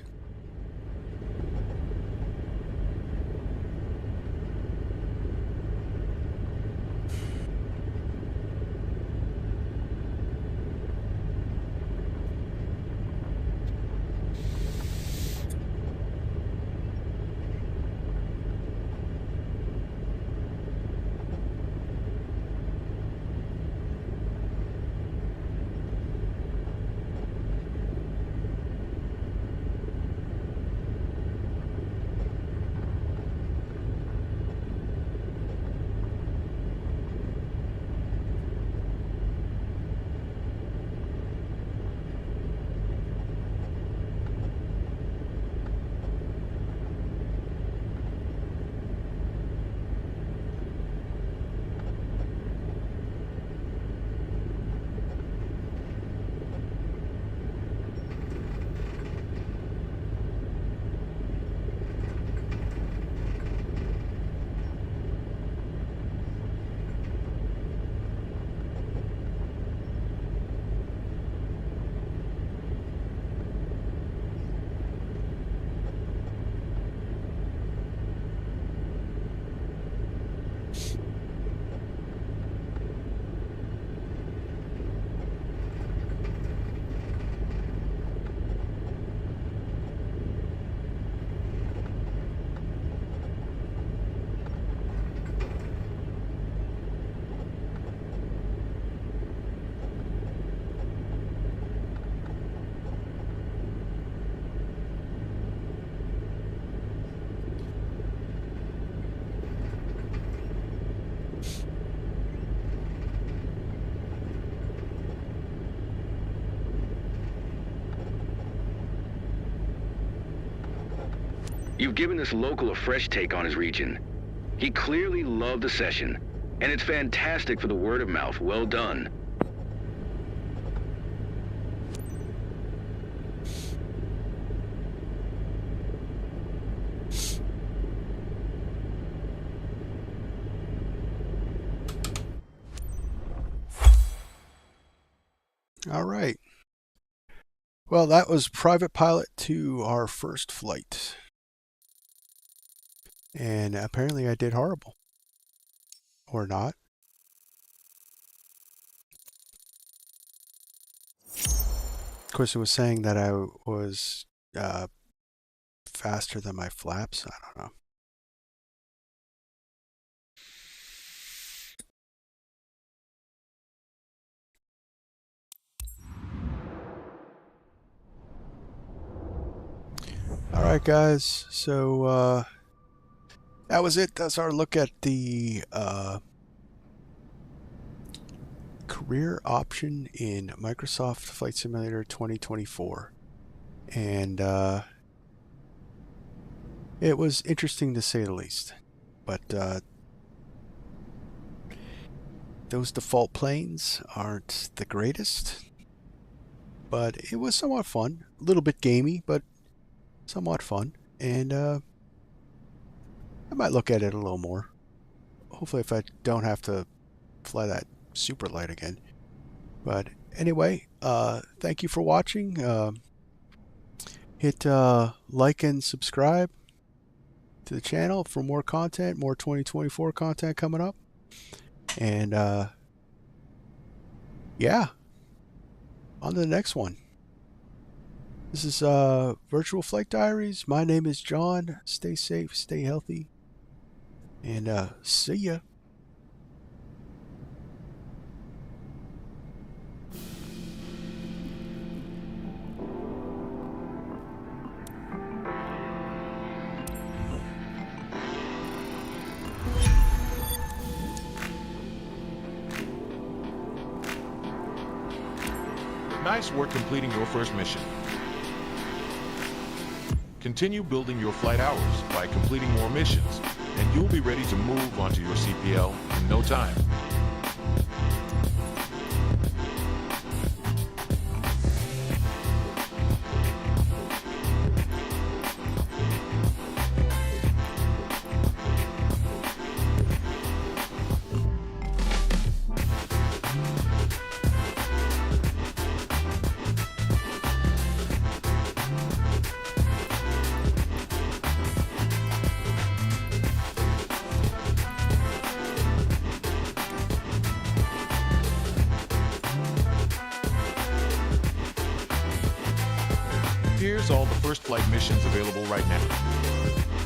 You've given this local a fresh take on his region. He clearly loved the session, and it's fantastic for the word of mouth. Well done. All right. Well, that was Private Pilot to our first flight. And apparently I did horrible. Or not. Of course, it was saying that I was faster than my flaps. I don't know. All right, guys. So that was it. That's our look at the career option in Microsoft Flight Simulator 2024. And it was interesting to say the least. But those default planes aren't the greatest. But it was somewhat fun. A little bit gamey, but somewhat fun. And I might look at it a little more. Hopefully if I don't have to fly that super light again. But anyway, thank you for watching. Hit like and subscribe to the channel for more content, more 2024 content coming up. And yeah, on to the next one. This is Virtual Flight Diaries. My name is John. Stay safe, stay healthy, and see ya. Nice work completing your first mission. Continue building your flight hours by completing more missions, and you'll be ready to move onto your CPL in no time. Here's all the first flight missions available right now.